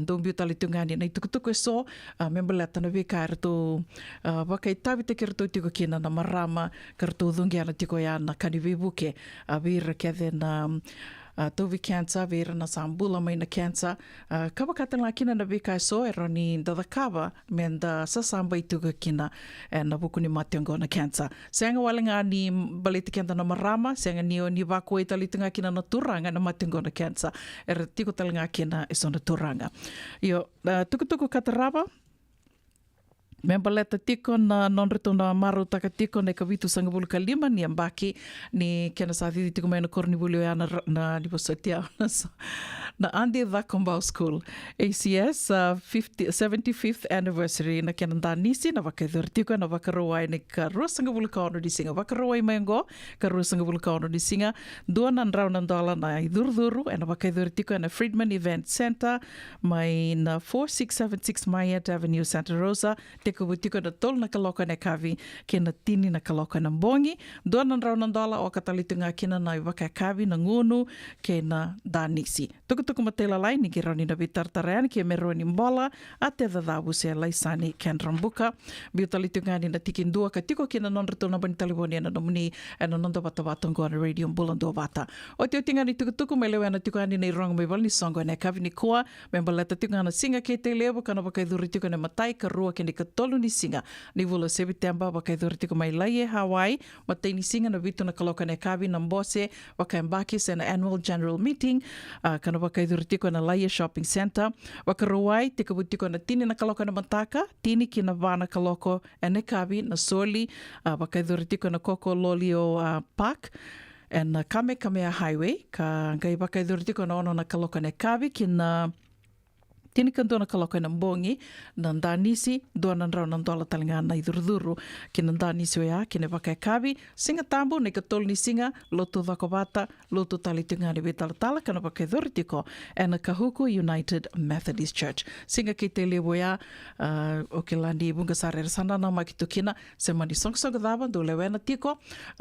do bitu talitunga ni na tukutuko so membelata na we karto bakai tavi te kerto tiko kina na marama karto dungi ana tiko ya na kani bebu ke abir ke na Tovi Cancer, vera na sambula mai na cancer. Kabakatan la kina na vika so eroni dadakava menda sasamba ituga kina na buku ni mationgo na cancer. Senga walenga ni baliti kenta na marama, senga ni wako e talitunga kina na turanga na mationgo na cancer. Tiko talinga kina iso na turanga. Yo, tuku kataraba. Membaleta tiko na nonreto na maru taka tiko na kawitu sanga bulu kalima ni ambaki ni kena sa thidi tiko mai na korni bulu ya na niposatia na Andy Vacombau School ACS 75th anniversary na kena ndanisi na wakaidhur tiko na wakarawai ni karua sanga bulu kaono di singa wakarawai mayango karua sanga bulu kaono di singa $200 na idurduru na wakaidhur tiko na Friedman Event Center mai na 4676 Mayat Avenue Santa Rosa ko butiko na tol na kaloka na kavi kena tini na kaloka na bongi $200 o katalitunga kena na iwaka kavi na ngunu kena danisi tuku matela lai ni gironi na bitartarean ki meroni mbola ate dadabu se laisani ken rambuka biutalitunga ni na tikindua katiko kena nonreto na bani taliboni na nomuni na nondo bata ngo na radio bulando bata o te tinga ni tuku melewe na tiko ani nei rong me balni songo na kavi ni koa membaleta tinga na singa ke te lewo kana bakaiduri tiko na matai ka rua ke ni tolu ni singa ni vula September wakai dortiko mai lai Hawaii matai ni singa na vitu na kaloka na kavi na mbose wakai mbaki se na annual general meeting kana wakai dortiko na lai shopping center wakaruai tika butiko na tini na kaloka na mataka tini ki na vana kaloko ene kavi na soli wakai dortiko na koko lolio park and Kamehameha highway ka ngai wakai dortiko na ono na kaloka na kavi ki na tini kanto na kaloka na mbongi na ndanisi $200 talinga na idurduru ki na ndanisi wea ki ne wakai kavi singa tambu na ikatol ni singa loto vakobata loto talitunga ni betalatala kana wakai dhuritiko na Kahuku United Methodist Church singa ki te lewo ya o ke landi bunga sare sana na makitukina se mani songsonga dhaba do lewena tiko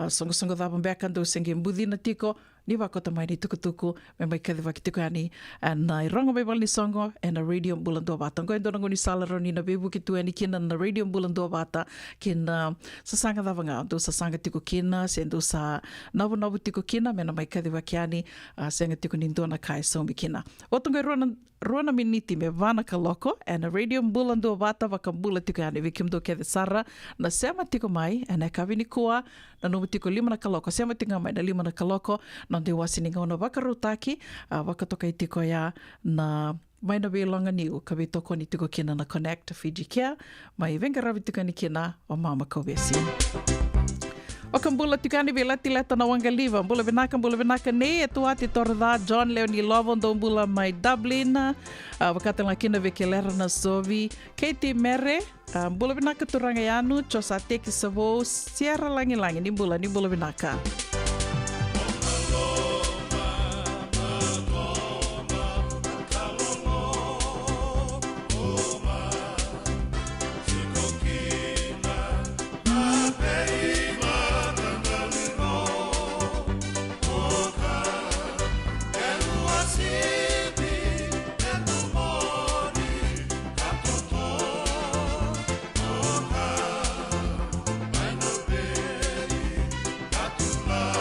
songsonga dhaba mbeka do senge mbudhi na tiko ni wakota mai ni tukutuku me mai kadhi wakitiko ani na irongo mai wali songo na radio bulando bata ngoi ndongo ni salaro ni na bebu kitu ani kina na radio bulando bata kina sasanga davanga do sasanga tiko kina sendo sa novu tiko kina me na mai kadhi wakiani senga tiko ni ndona kai sombi kina otongo rona miniti me vana kaloko na radio bulando bata wakambula tiko ani vikimdo kedhi sara na sema tiko mai na kavini kuwa na novu tiko 5 na kaloko sema tinga mai na 5 na kaloko non te wasininga ona wakarutaki wakatoka i tiko ya na mai na belonga niu ka be toko ni tiko kina na Connect Fiji Care mai venga ravi tiko ni kina o mama Kobesi o kambula tikani be lati leta na wangaliva mbula benaka ne tua te torda John Leonie Lovon do mbula mai Dublin wakata la kina vekelera na sovi Katie Mere mbula benaka turanga yanu chosa teki savo Sierra langi ni mbula benaka Love.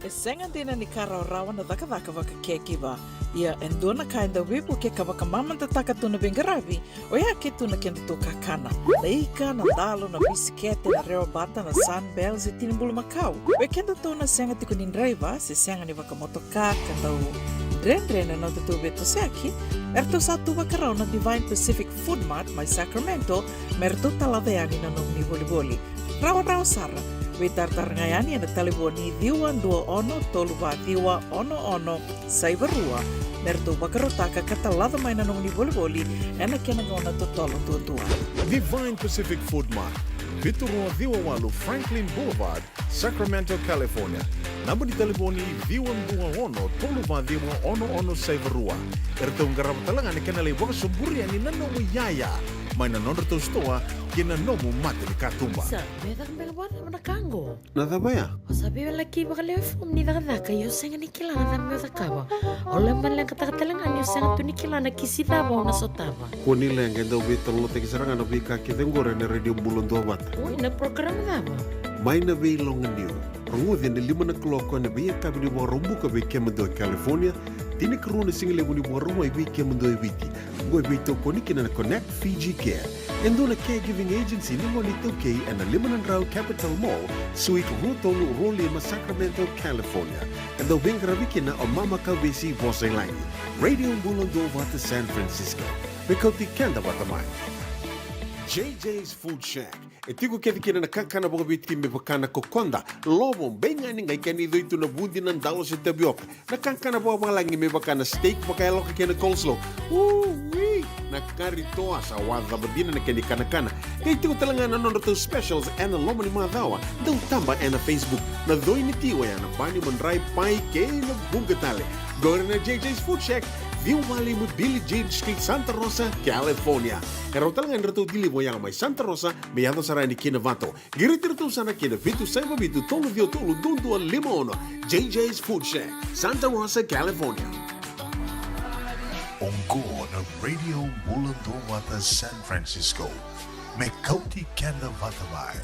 E senga dina ni kara rawa na daka waka kekiwa. Ia endona kainda wipu ke ka waka mamanta taka tuna bengaravi, o ia ke tuna kenda tō kakana. Na ika, na dalo, na bisikete, na reo bata, na sunbells e tinimbulu makau. O e kenda tōna senga tiko ni driver, se senga ni waka motoka, kandau Dren na te tūwe to seaki, erto sa tu wakarau na Divine Pacific Food Mart mai Sacramento, merto talaveani na nung ni voliboli. Rawa sara, we tartarangayani na taliboni diwa dua ono toluwa diwa ono saivarua, merto wakarotaka katalada mai na nung ni voliboli, ena kenagona to tolo tua. Divine Pacific Food Mart, Viturua Diwa Walu Franklin Boulevard, Sacramento, California. Namba di telefoni Diwan 21 Toluva Diwa ono Saivarua. Erto ngarama talanga ni kanale waka suburi ani nanomu yaya. Mai na nondra to stoa kina nomu mate ni katumba. Sa, medak wana mana kango. Nada baya? Sabi laki bakal fom ni daka yo senga ni kilana na medak kawa. Ole man lang katakatalangan yo senga tu ni kilana kisita ba na sotaba. Kuni lang endo bitolo te kisarangan obi ka kitengore na radio bulon do bata. Uy, na program na ba? Mai na be longan niu. Rungudin ni 5 o'clock na be kabini wa rumbuka be kemendo California. Tini karuna single muni wa rumai be kemendo eviti. Ngoi be to konikina na Connect Fiji Care. Endo na caregiving agency ni mo nito kay and na Limanan Rao Capital Mall, Suite Rutolu Rolima, Sacramento, California. Endo bing karabikina o Mama Kabesi Vosay Laini. Radio Bulondo Wata San Francisco. Bekoti kenda watamai. JJ's Food Shack. E tiku kedi kina na kakana boka biti me bakana kokonda. Lobo benga ni ngai kani do itu na bundi nan dalo se tabioka. Na kakana boka malangi me bakana steak baka loka kena coleslaw. Na kari toa sa wada badina na keni kana. Kay tiku talanga na nono to specials and na lomo ni madawa. Daw tamba na Facebook. Na doi ni tiwa ya na bani mandrai pai kay na bungatale. Go na JJ's Food Shack. View Valley mo Billy Jean Street, Santa Rosa, California. Karo talagang rito dili mo yang may Santa Rosa, may yato saray ni Kinavato. Girit-rito sana kina Vitu Saiba Vitu Tolo Dio Tolo Dundu Limono. JJ's Food Shack, Santa Rosa, California. Ongko na Radio Bulando Wata San Francisco. May Kauti Kenda Vatamai.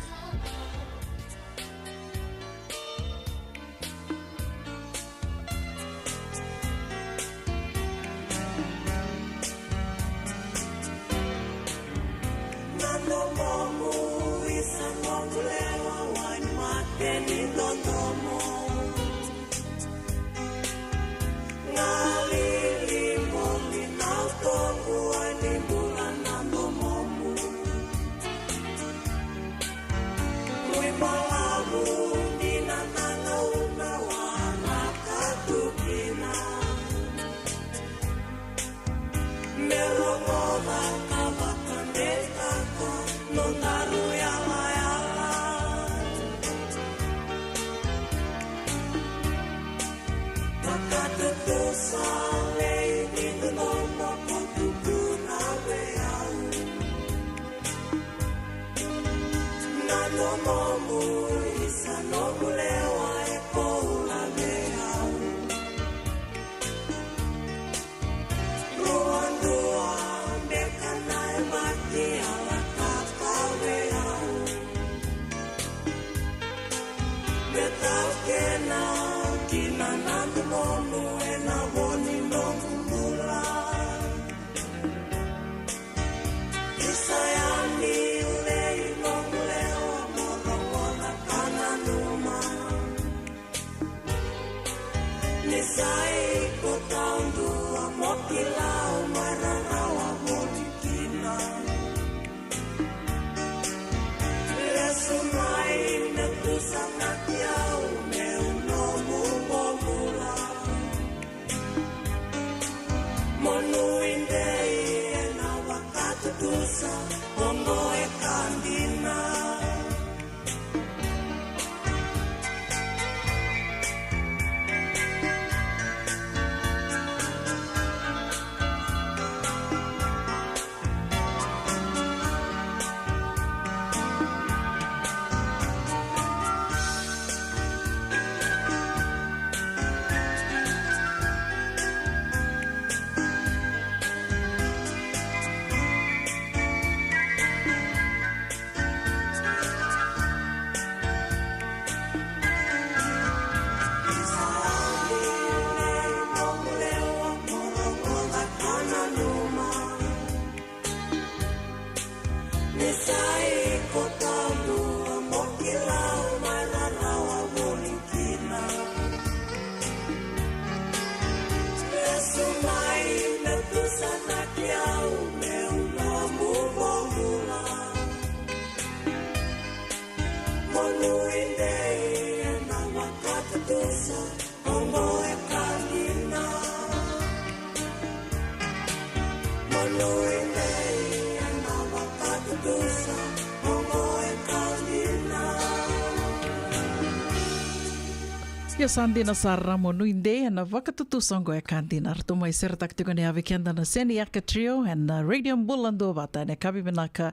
Ia sandina sarra monu inde na vakatutu songo e kantina rto mai ser taktiko ne ave kenda na seni aka trio and radio bulando bata ne kabi menaka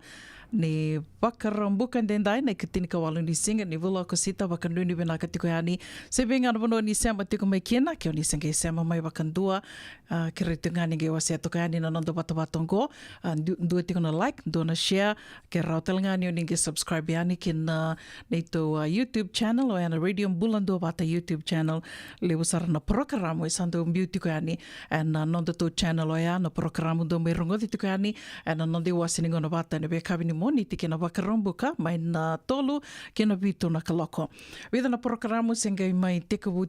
ni wakarambukan dendai na kitinika walu ni singa ni vula ko sita wakanuni benaka tiko yani sebenga no ni sema tiko mai kena ke ni singa sema mai wakandua kiritunga ni ge wase to yani na nondo bata batongo do tiko na like do na share ke rautelanga ni ge subscribe yani kin neto YouTube channel o yana radio bulando bata YouTube channel le usar na programa e sando beauty ko yani and nondo to channel o ya na programa do me rongo tiko yani and nondo wasiningo no bata ne be kabini moni tike na wakarambuka mai na tolu ke na vitu na kaloko. Weda na programa senga mai tikabu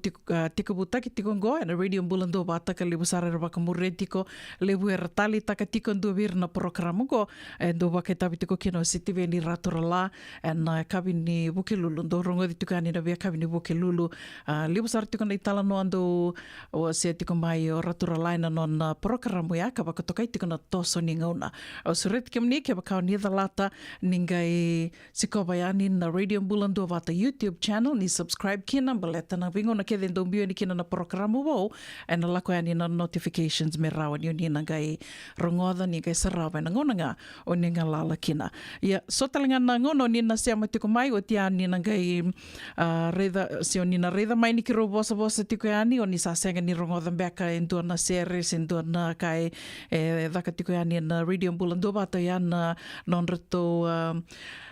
taki tiko ngo na radio bulando bata ka lebu sara wakamure tiko lebu ratali taka tiko ndo vir na programa go ndo waketabi tiko kino sitive ni ratorala and kabini bukilulu ndo rongo tiko ani na via kabini bukilulu lebu sara tiko na itala no ando o se tiko mai o ratorala na non programa ya ka wakatokai tiko na toso ni ngauna. O suret kemni ke bakau ni lata ningai sikobayani na radio bulando vata YouTube channel ni subscribe kina baleta na vingo na kede ndo mbio ni kina na programa wo and lako yani na notifications me rawa ni na ngai rongoda ni ngai sarawa na ngona nga o ni nga lala kina ya so talinga na ngono ni na sia matiko mai o tia ni na ngai reda sio ni na reda mai ni kiro bosa tiko yani o ni sa senga ni rongoda beka endo na series endo na kai daka tiko yani na radio bulando vata yana non reto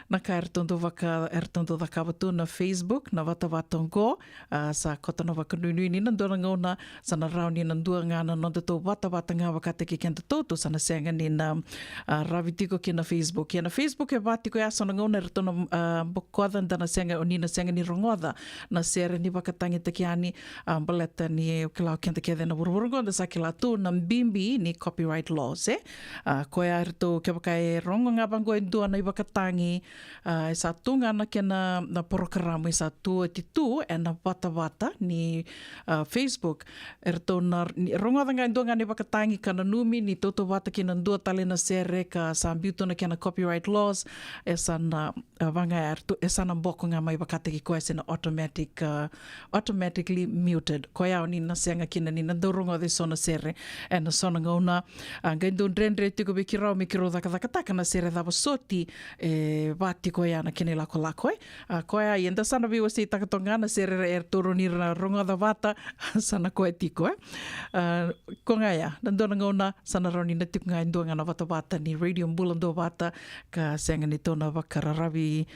na ka ertondo vakavatu na Facebook na vatawatongo sa kota na vakanui ni nandora ngona sa na rauni nandua ngana nonda to vatavata nga vakate ki kenta toto sa na senga ni na ravitiko ki na Facebook. Ki na Facebook e vatiko ya sa na ngona ertono bokoda na senga o ni na senga ni rongoda na sere ni vakatangi te kiani baleta ni kila kenta kede na burburungo da sa kila tu na mbimbi ni copyright laws koya erto ke bakai rongo nga bango endua na ivakatangi sa tunga na kena na programa sa tu titu na vata ni Facebook erto na rongo nga endua nga ni vakatangi kana numi ni toto vata kina ndua tale na sere ka sa ambiuto na kena copyright laws esa na vanga erto esa na boko nga mai vakateki ko esa na automatically muted koya ni na senga kina ni na dorongo de sona sere na sona ngona ngendo rendre tiko bikirao mikiro daka na sere dava soti vati ko ya na kene lako ko ya yenda sana viwa si takatonga na sere toro ni na ronga da vata sana ko etiko ko nga ya nandona ngona sana roni na tiko nga ndo nga na vata ni radio bulando vata ka senga ni tona vakararavi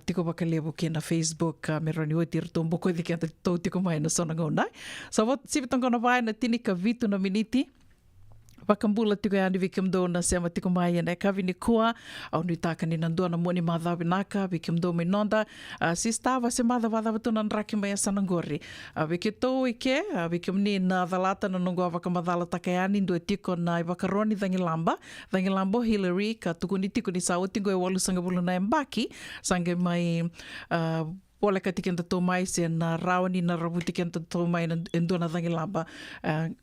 tiko bakalebu ke na Facebook me roni o tirto mboko dike to tiko mai na sona ngona so wat sibitong na vai na tinika vitu na miniti Wakambula tiko ya vikimdo na sema tiko mai na kavini kua au ni taka ni nandua na moni madha binaka vikimdo me nonda sistava se madha vadha vatu na nraki mai sanangori vikito ike vikimni na dhalata na nungo wakamadhala takayani ndo tiko na iwakaroni dhangilambo Hillary ka tukuni tiko ni sao tingo e walu sangabulu na embaki sange mai Pole ka tikenta tō mai se na raoni na rabu tikenta tō mai endo na dhangilamba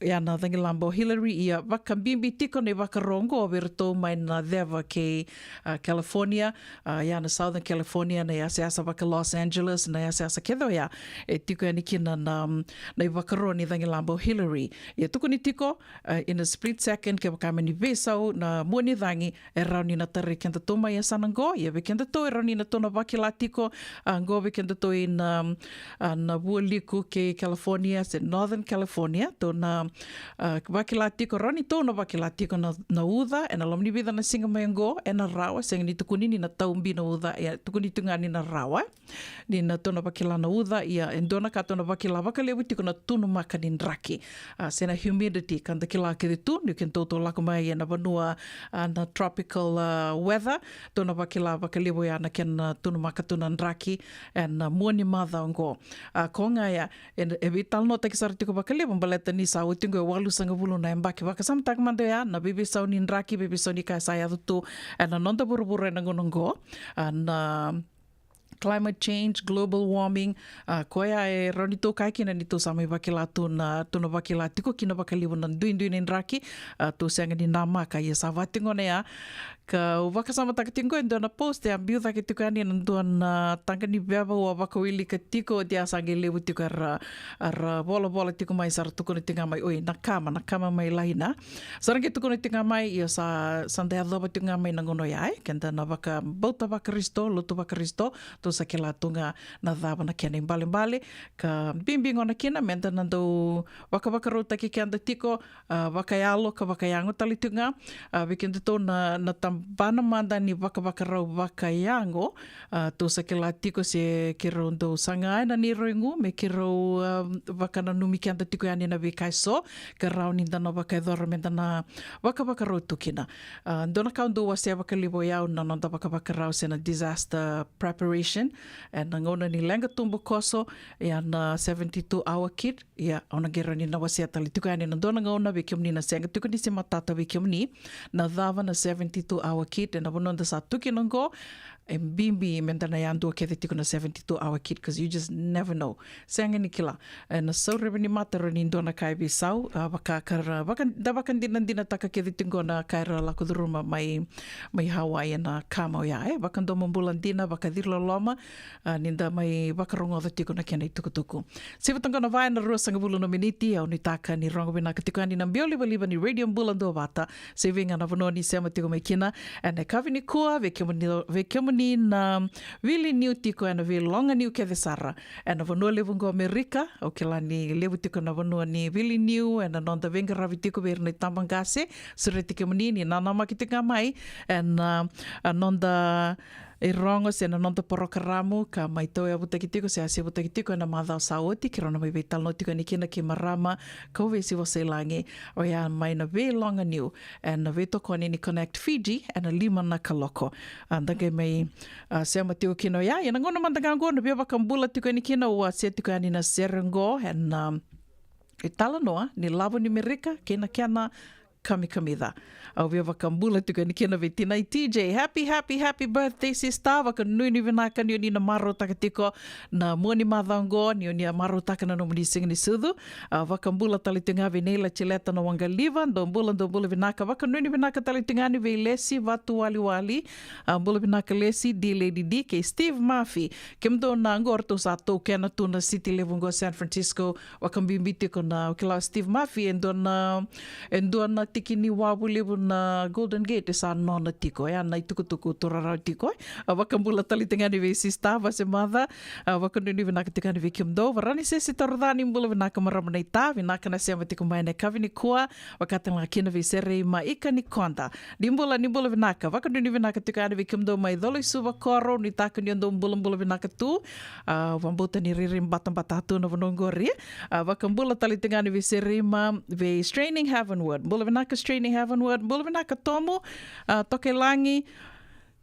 ia na dhangilamba o Hillary ia wakambimbi tiko ne wakarongo o vera tō mai na dheva ke California ia na Southern California na ia se asa waka Los Angeles na ia se asa kedho ia e tiko ia nikina na i wakaroni dhangilamba o Hillary ia tuku ni tiko in a split second ke wakamani vesau na muani dhangi e raoni na tari kenta tō mai e sanango ia vekenta tō e raoni na tōna wakila tiko ngo vekenta to in na Wualiku ke California se Northern California to na wakilatiko rani to na wakilatiko na uda na lomni vida na singa mayango na rawa seng ni tukuni ni na taumbi na uda ya tukuni tunga ni na rawa ni na to na wakila na uda ya endona ka to na wakila wakalebu tiko na tunu maka ni raki sena humidity kanda kila ke tu ni ken to lako mai na vanua na tropical weather to na wakila wakalebu ya na ken tunu maka tuna raki na muani madha ngo ko nga ya e vital no ta kisar tiko bakale baleta ni sa utingo walu sanga bulu na embaki baka samtak mando ya na bibi sa ni nraki bibi so ni ka sa ya tu na nonda buru na ngo na climate change, global warming, koia e ronito kai kina ni to samai wakilatu na tuna wakilati ko kina wakalibu na duin raki to senga ni nama ka ia sa vatingo ne ya Ka waka sama takatingo e ndona post e ambiu taki tukani na ndona tangani beba wa waka wili ka tiko dia sange lewu tiko ar bola tiko mai sar tukuni tinga mai oi nakama mai lahina. Sarangi tukuni tinga mai ia sa sandai adhoba tinga mai nangono iai kenda na waka bauta waka risto, loto waka risto to sa ke la tunga na dhaba na kena imbale ka bimbingo na kina menda nando waka rau taki ke anda tiko waka yalo ka waka yango tali tunga wikenda to na tambana manda ni waka rau waka yango to sa ke la tiko se ke rau ndo sanga na ni roingu me ke rau waka na numi ke anda tiko yani na wikai so ka rau ni dana waka edhora menda na waka rau tukina ndona kaundo wase waka libo yao na nanda waka rau se na disaster preparation and ngona ni lenga tumbo koso ya na 72 hour kit ya ona gera ni na wase tali tuka ni ndona ngona wekium ni na senga tuka ni se matata wekium ni na dava na 72 hour kit na bononda sa tuki ngo and bimbi mentana yandu ke tiku na 72 hour kit because you just never know senga ni kila na so rebeni mataro ni ndona kai bi sau baka dinan taka ke tiku na kaira la kuduruma mai Hawaii na kamo ya baka ndo mambulan dina baka dirlo loma ninda mai baka rongo da tiku na kena tuku sivatanga na vai na rua sanga bulu no miniti au ni taka ni rongo bina tiku ani na bioli baliba ni radio bulan do bata saving ana vono ni sema tiku mai kina and kavi ni kua vekemuni na vili niu tiku ana vili longa niu ke vesara ana vono levungo Amerika au kila ni levu tiku na vono ni vili niu ana nonda venga ravi tiku ver ni tambangase sure tikemuni ni nana makitinga mai and nonda e rongo se na nonta porokaramu ka mai toi abu takitiko se asi abu takitiko na madhao saoti ki rona mai veital no tiko ni kina ki marama ko vesi wase langi o ya mai na ve longa niu and na veto koni ni Connect Fiji and na lima na kaloko andage mai se matio kino ya na ngona mandanga ngona bia bakambula tiko ni kina wa se tiko ani na serengo and e tala noa ni lavo ni merika kena kiana kamida. Au via wakambula tuka ni kena vetinai TJ. Happy birthday sister. Waka nui vinaka ni oni na maro takatiko na muani madhango ni oni a maro takana no muni singa ni sudu. Wakambula talitunga vinela chileta na wangaliva. Ndombula vinaka. Waka nui vinaka talitunga ni veilesi watu wali. Mbula vinaka lesi di Lady D ke Steve Murphy. Kemdo na angorto sa to kena tu na city levungo San Francisco. Wakambimiti ko na ukila Steve Murphy endona tiki ni wabulebu na Golden Gate sa nona tiko ya na tuku torarau tiko wakambula talitinga ni ve sista vase mother wakanuni vinaka tika ni vikimdo varani se sitarudani mbula vinaka maramana ita vinaka na sema tiko mai na kavini kua wakatanga kina ve sere ma ika ni konda nimbula vinaka wakanuni vinaka tika ni vikimdo mai dolo suva koro ni taka ni ndo mbula vinaka tu wambuta ni ririm batatu na vanongori wakambula talitinga ni ve sere ma ve straining heavenward mbula vinaka straining heavenward mbula vinaka tomo toke langi.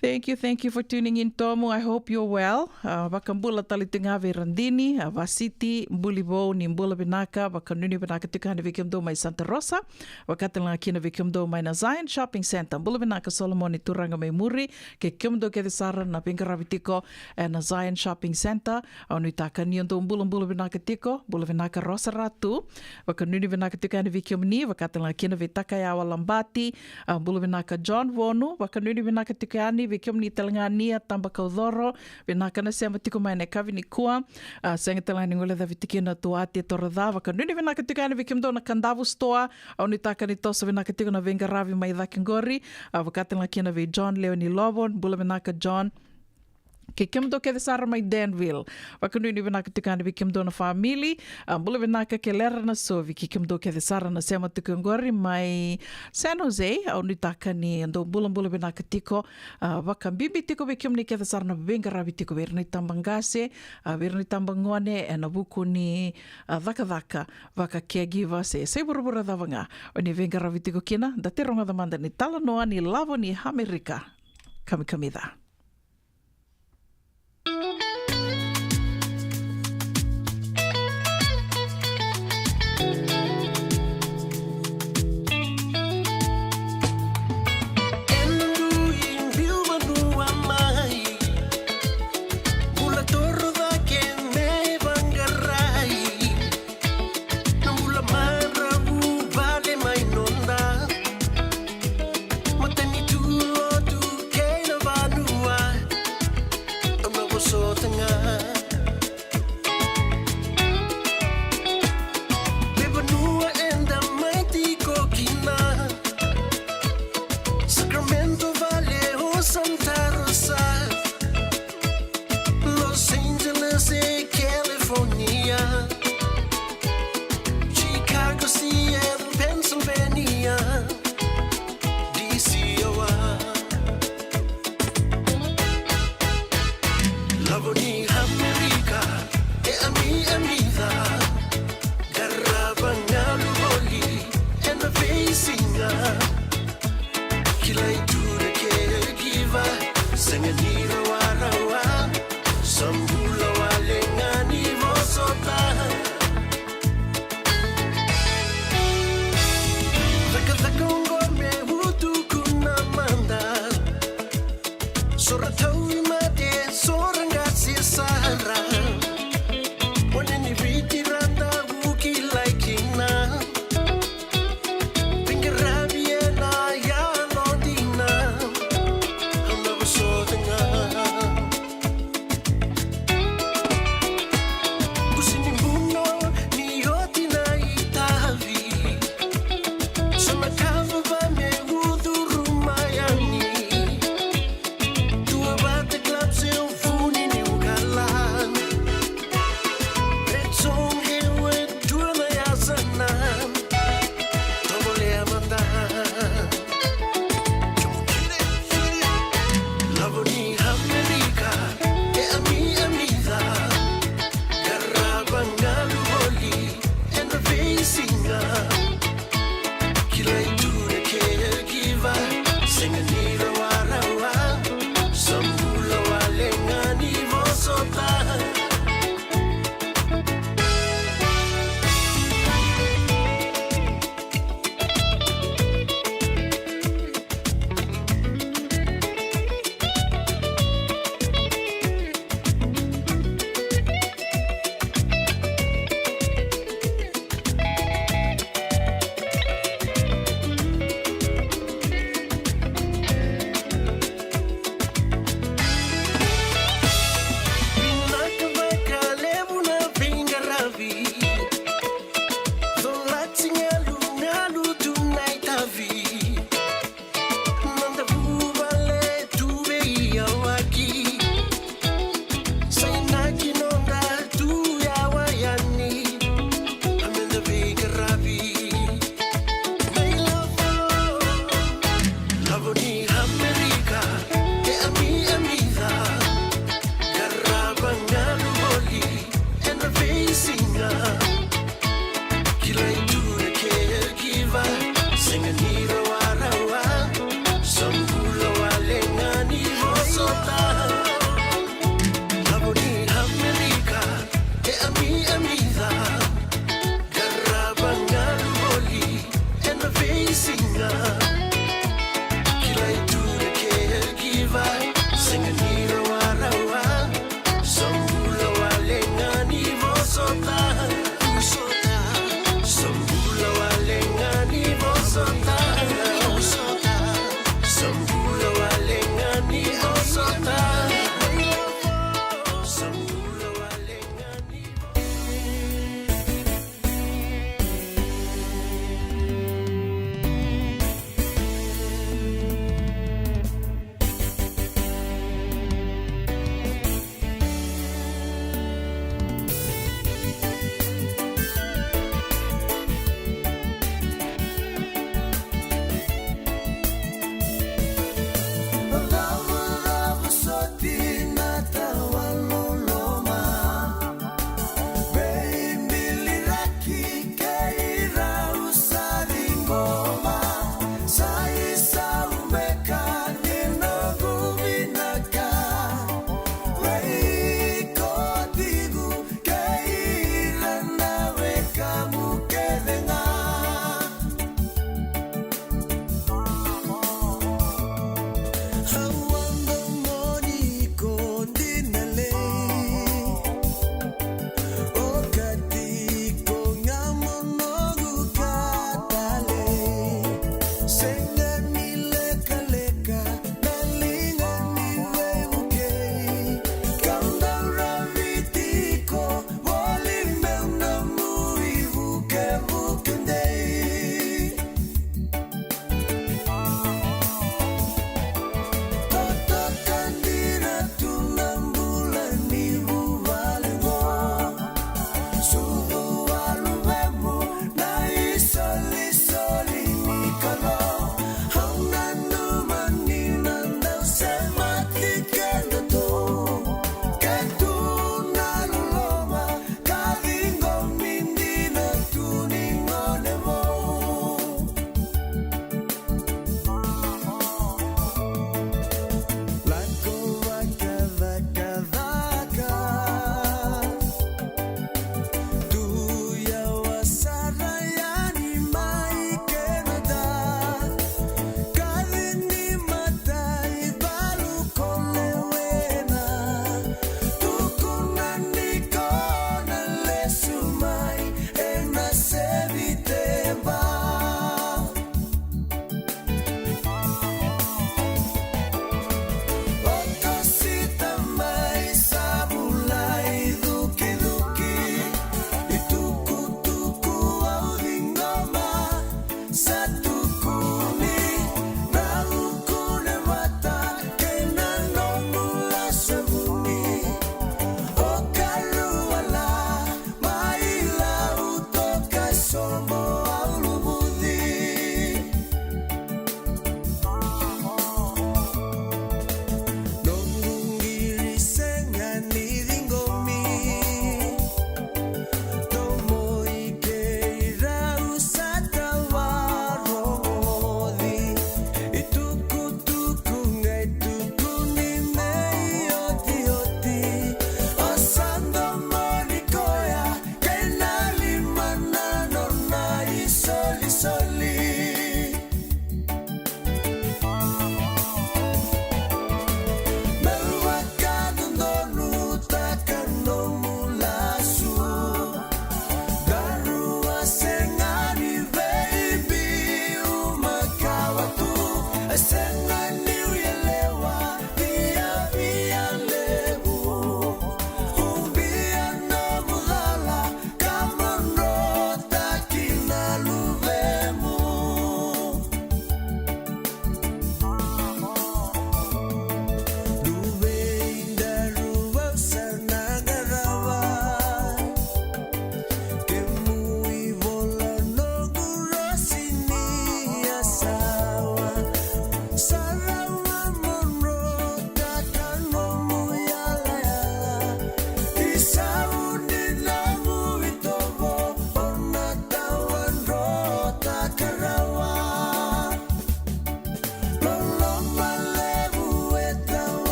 Thank you for tuning in, Tomo. I hope you're well. Wakambula talitinga ve Randini, Vasiti, Mbulibo, ni Mbula Binaka, Wakanuni Binaka Tikana Vikimdo, my Santa Rosa, Wakatanga Kina Vikimdo, my Zion Shopping Center, Mbula Binaka Solomoni Turanga me Muri, ke Kimdo ke Sara na Pingaravitiko, and Zion Shopping Center, Onitaka Niondo Mbula Binaka Tiko, Mbula Binaka Rosa Ratu, Wakanuni Binaka Tikana Vikimni, Wakatanga Kina Vitakayawa Lambati, Mbula Binaka John Vonu, Wakanuni Binaka Tikani, Vikium ni talangania tamba kaudoro vinaka na sema tiko mai na kavi ni kua senga talani ngole da vitiki na tuati toradha wakanuni vinaka tikani vikium do na kandavu stoa au ni taka ni tosa vinaka tiko na venga ravi mai dhakingori wakatanga kina vi John Leoni Lobon bula vinaka John ke kimdo ke desara mai Danville wakanuni vinaka tikani vikimdo na family bula vinaka ke lera na sovi ke kimdo ke desara na sema tiko ngori mai San Jose au ni taka ni ando bula vinaka tiko wakambimbi tiko vikim ni ke desara na benga ravi tiko verni tambangase verni tambangone na buku ni dhaka waka caregiver se burubura davanga oni venga ravi tiko kina da teronga da manda ni talanoa ni lavo ni Amerika kamida. Mateni tu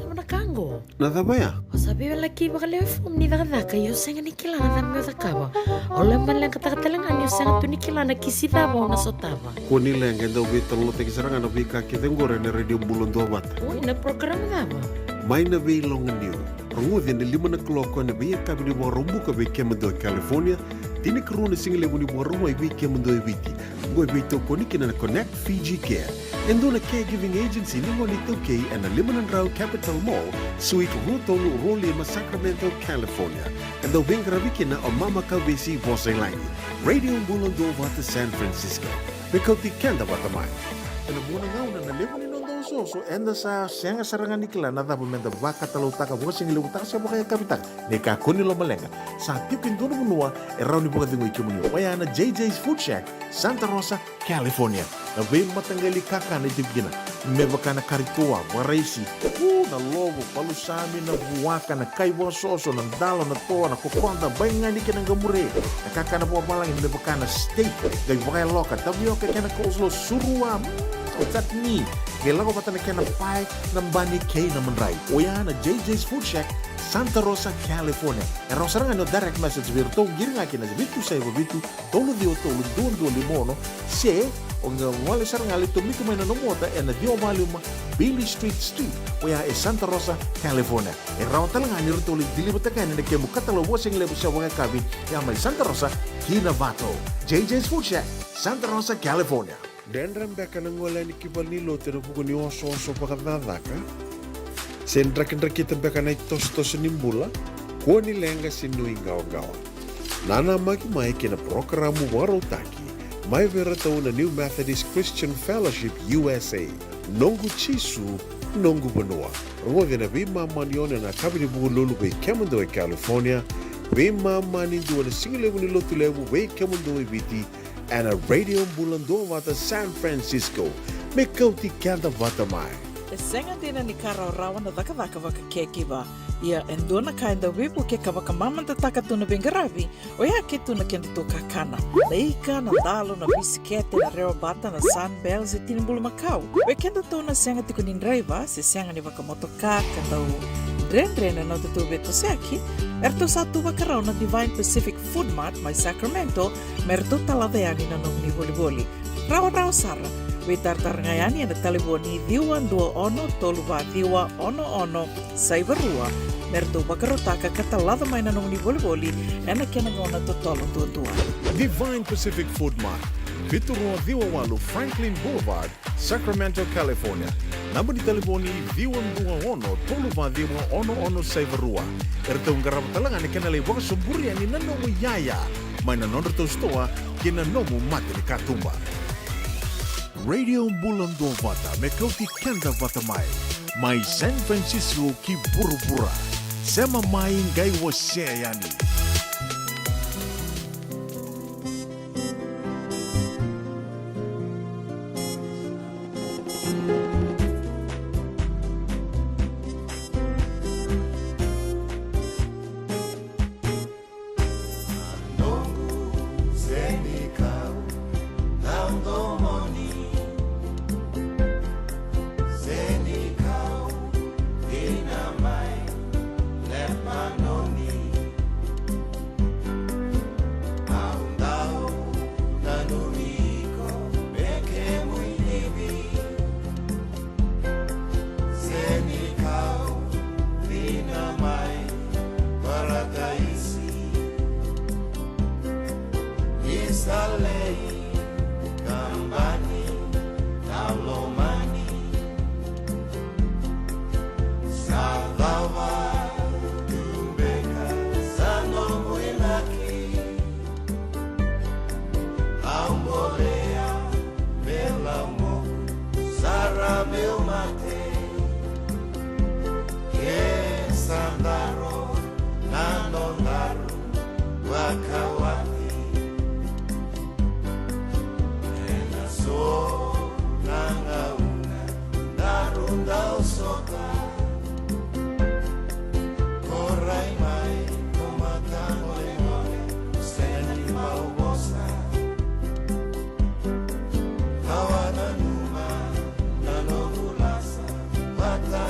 Wana kango. Na tabaya? O sabi wala ki bakaleo fom ni daka yo senga ni kilana na meo takawa. Ole man lang katakatalangan yo senga tu ni kilana kisitaba una sotaba. Kuni lenga ndo vitalo te kisaranga na vika kitengore ne radio Bulondoa Vata. Ui na program daba. Mai na vei longa niu. Rungudhi ni 5 na vei kabini wa rombuka vei kemendo California. Tini karuna singile wuni wa roma vei kemendo viti. Ngoi vei toko nikina na Connect Fiji Care. Endo na caregiving agency ni ngoni toke and na Limanan Rao Capital Mall, Suite Rutolo Rolima, Sacramento, California. Endo vengra vikina o Mama Kawesi Voselani. Radio Bulondoa Vata San Francisco. Bekoti kenda watamai. Ena muna ngauna na levani so enda sa senga sarangan nikla na da bumenda vaka talutaka vosin ile utaka sa bakaya kapitak ne ka kuni lo malenga sa tipin dono munua erau ni boka dingo ikimuni waya na JJ's Food Shack Santa Rosa California na vei matangali kaka na dibgina me baka na karitoa waraisi na lobo palusami na buwaka na kaiwa soso na dalo na toa na kokonda bainga ni kina ngamure na kaka na buwabalang me baka na steak gai bakaya loka tabio ka kena kozlo surua Otat ni, kailan ko pata na kaya ng pie ng Bani K na manray. O yan na JJ's Food Shack, Santa Rosa, California. Erang sarang ano direct message virto, giring akin na bitu sa iba bitu, tolo do limono, se, o nga wali sarang alito mito may nanomota, na diyo maluma Billy Street. O yan Santa Rosa, California. Erang talang ani rito ulit dilibot na kaya na kaya mukatalo wasing lebo sa mga kabi, yan may Santa Rosa, Kinavato. JJ's Food Shack, Santa Rosa, California. Dendram beka na ngola ni kibalilo te rupuko ni oso pakadadaka. Sen drakin beka na itos nimbula. Kuo ni lenga sinui gawa. Nana maki mai kina programu warotaki. Mai vera tau na New Methodist Christian Fellowship USA. Nongu chisu, nongu banua. Rongo na bima manione na kabini buku lulu be Kemendo e California. Bima mani dua na singilewu ni lotulewu be Kemendo e Viti. And a radio Bulondoa Vata San Francisco. Me kauti kanda vata mai. E senga dina ni kara rawa na daka waka kekiwa. Ia endona kainda wipu ke kawaka mamanta taka tuna bengarabi. O ia ke tuna kenda to kakana. Na ika, na dalo, na bisikete, na reo bata, na sunbells e tinimbulu makau. We kenda tuna senga tiko nindraiva, se senga ni waka motoka, kanda u drena na tutu beto seki. Erto satu wakarao na Divine Pacific Food Mart mai Sacramento, merto talaveani na nung ni boli-boli. Rawa sara, we tartar ngayani na taliboni diwan 21-2-11 saivarua, merto wakarotaka katalada mai na nung ni boli-boli, ena kenangona totolo tua. Divine Pacific Food Mart, Viturua Diwawalu Franklin Boulevard, Sacramento, California. Nama di telefoni 21-2-11 saivarua. Erto ngarap talangan ni kenali waka sumburi ani nanomu yaya. May nanondo to stoa kina nomu mati ni katumba. Radio Bulondoa Vata me kauti kenda vata mai. Mai San Francisco ki burubura. Sema mai ngai wase yani.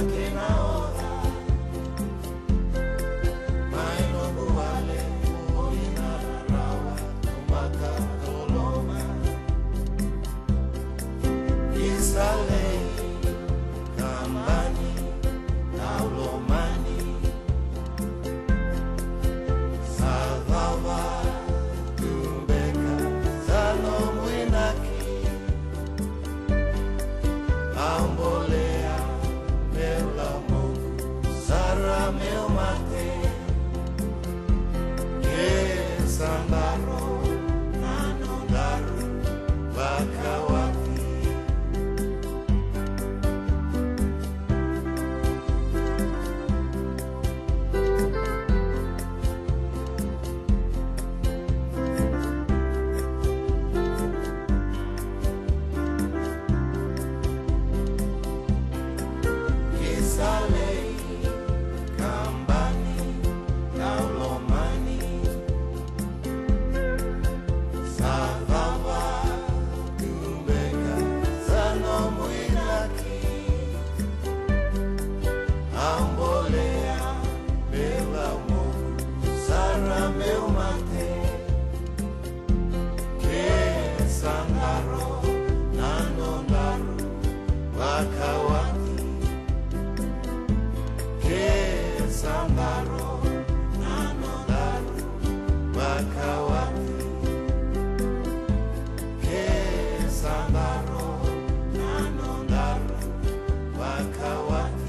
que na hora meu mate que sandaro nanondaru bakawati Kisalei kambani kaulomani savava tumbeka sanomuinaki ambolea bela mogu sara meu mate que sangaro nanondaru wakawati que sangaro nanondaru wakawati que sangaro nanondaru wakawati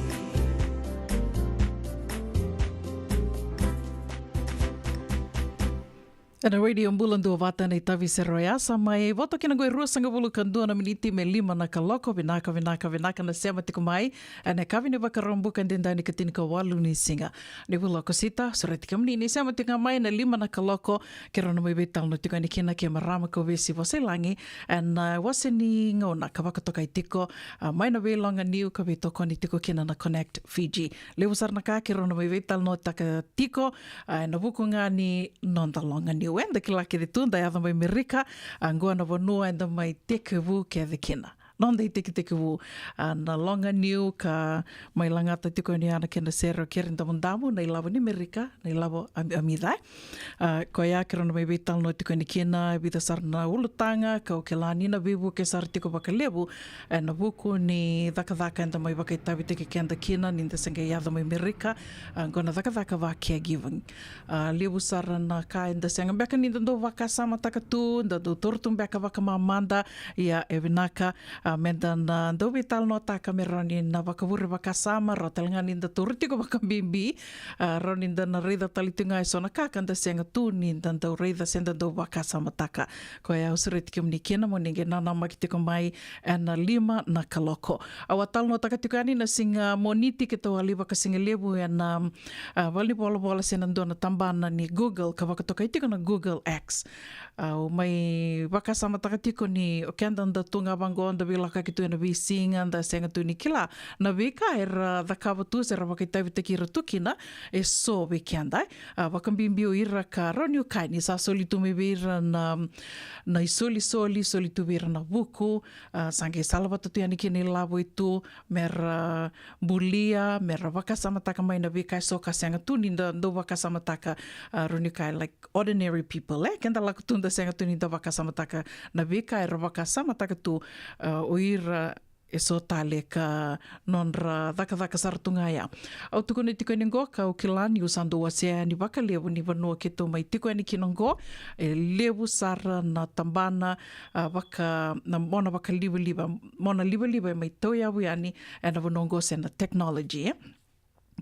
Ana radio mbulando vata nei tavi se roiasa mai voto kina goe rua sanga bulu kandua na miniti me 5 na kaloko vinaka na sema tiku mai ana kavi ne vakarombu kandenda ni katini ka walu ni singa ni bulu kosita soreti kamni ni sema tiku mai na 5 na kaloko kero na mai betal no tiku ni kina ke marama ko vesi vose langi ana wase ni ngona ka vakatoka i tiko mai na velonga niu ka vetoko ni tiko kina na Connect Fiji le usarna ka kero na mai betal no taka tiko na vukunga ni nondalonga niu enda ki laki de tunda ia mai Amerika ngoa na vanua enda mai tekevu ke de kina nonda i tekevu na longa niu ka mai langata tiko ni ana kena sero kerinda mundamu na ilavo ni Amerika na ilavo amidai ko ia kero na mai betal no tiko ni kina vida sarna ulutanga ka o ke lani na vivu ke sar tiko bakalevu na vuku ni dhaka enda mai bakaitavi teke kenda kina ni nda senga ia mai Amerika ngoa na dhaka va caregiving levu sarna ka enda senga beka ni ndo vaka sama takatu ndo tortum beka vaka mamanda ia evinaka mendan ndo vital no taka meroni na vakavure vaka sama rotelnga ni ndo turti ko vaka bimbi roni ndo na reida talitunga sona kaka ndo senga tu ni ndo reida senda ndo vaka sama taka ko ia usreti kimni kena mo ninge na makitiko mai na 5 na kaloko awatal no taka tikani na singa moniti ke to ali vaka singa lebu na vali bola sena ndo na tambana ni Google ka vaka toka itiko na Google X o mai vaka sama taka tiko ni o kenda nda tunga bango nda vila ka kitu na visinga nda senga tu ni kila na vika era dhakava tu sera vaka itavi te kira tukina e so vikenda vaka mbimbi o ira ka roni o kai ni sa soli tu me vira na isoli soli tu vira na vuku sange salva tu yani kini lavo itu mera bulia mera vaka sama taka mai na vika so ka senga tu ni ndo vaka sama taka roni kai like ordinary people kenda la kutunda senga tu ni ndo vaka sama taka na vika era vaka sama taka tu o ira e so tale ka nonra dhaka saratunga ia. Au tuku ni tiko ningo ka o kilani usando wasea ni waka levu ni vanua ke to mai tiko ni kinongo e levu sara na tambana waka na mona waka liba mai toia wiani e na vanongo se na technology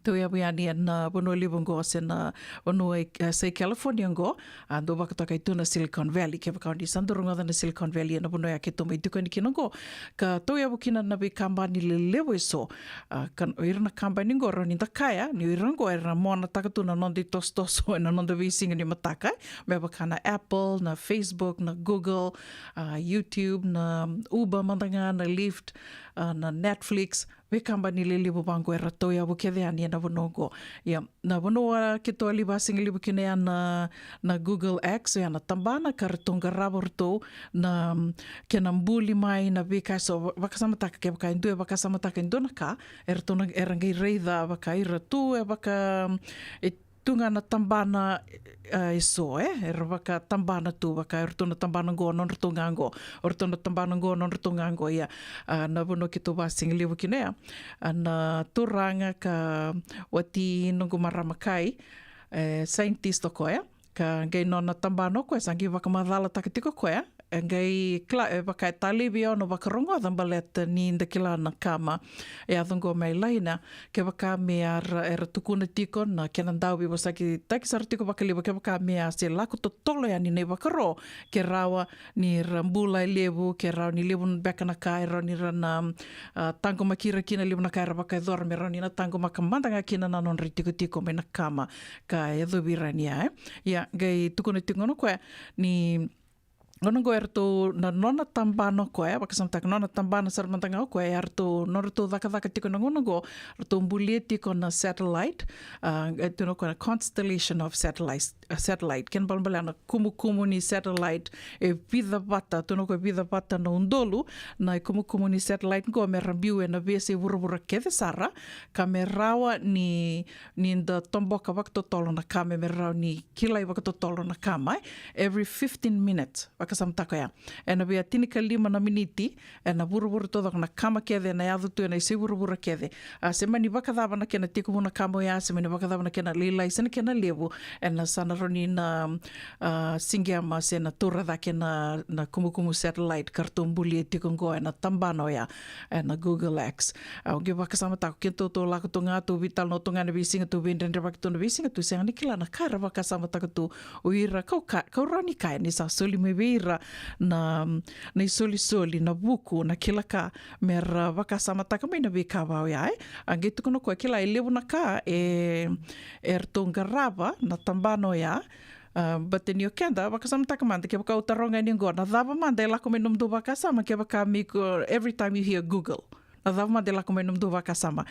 Tui awi ani na vanua livongo se na vanua say California ngo ando wakataka itu na Silicon Valley ke wakaoni sandurunga na Silicon Valley na vanua ke to mai tuka ni kinongo ka tui awu kina na be kambani le lewe so kan oirana kambani ngo roni takaya ni oirango era mona takatu na nondi tostoso na nonda visinga ni mataka me wakana Apple na Facebook na Google YouTube na Uber mandanga na Lyft na Netflix we kambani le libu bango era toi awu ke ani na vonongo ya na vonoa ke to ali basing libu kine na Google X ya na tambana kartonga raborto na ke na mbuli mai na vika so vakasama taka ke vaka indu vakasama taka indona ka ertona erangai reida vaka ira tu vaka tunga na tambana iso era vaka tambana tu vaka ertona tambana go non rtonga go ortona tambana go non rtonga go ya na vono ke to basing libu kine na turanga ka wati nungu maramakai scientist koe ka ngai nona tambano koe sangi waka madala takatiko koe ngai waka tali via no wakarongo dan baleta ni ndakila na kama e adongo mai laina ke waka me era tukuna tiko na kenandau vi wasaki taki sartiko wakaliwa ke waka me se lako to tolo ya ni nei wakaro ke rawa ni rambula levu ke rawa ni levu bekana kai ra ni rana tango makira kina levu na kai ra waka dorme ra ni na tango makamandanga kina na non ritiko tiko me na kama ka e do virania ya ngai tukuna tiko no koe ni Ngono go erto na nona tambano koe, wakasamtak nona tambano sarmantanga koe, erto norto vaka tiko na ngono go, erto mbulie tiko na satellite, eto no koe na constellation of satellite, ken balambala na kumu ni satellite, e vida bata, tono koe vida bata na undolu, na e kumu ni satellite go me rambiu e na vese urubura keve sara, ka me rawa ni nda tomboka wakatotolo na kame, me rawa ni kilai wakatotolo na kama, every 15 minutes, samtaka ya. E na vea tinika 5 na miniti, e na buruburu toda na kama kede, na yadutu e na isi burubura kede. Se mani wakadhawa na kena tiku muna kamo ya, se mani wakadhawa na kena lilai, se na kena levu, e na sanaroni na singiama se na turadha kena na kumukumu satellite, kartumbuli e tiku ngo, e na tambano ya, e na Google X. Onge wakasama tako, kento to lako to ngā tu vital no to ngā na visinga tu vendendre waki na visinga tu, se ngani kila na kaira wakasama tako tu, uira kau rani kai, ni sa soli me veira, na isoli na buku na kila ka mera wakasamataka mai na veka wau ya ange tukono koe kila e lewu na ka e rtongarawa na tambano ya but in your kenda wakasamataka manda ke waka utaronga ni ngona dhava manda e lako me numdu wakasama ke waka miko every time you hear Google na dhava manda e lako me numdu wakasama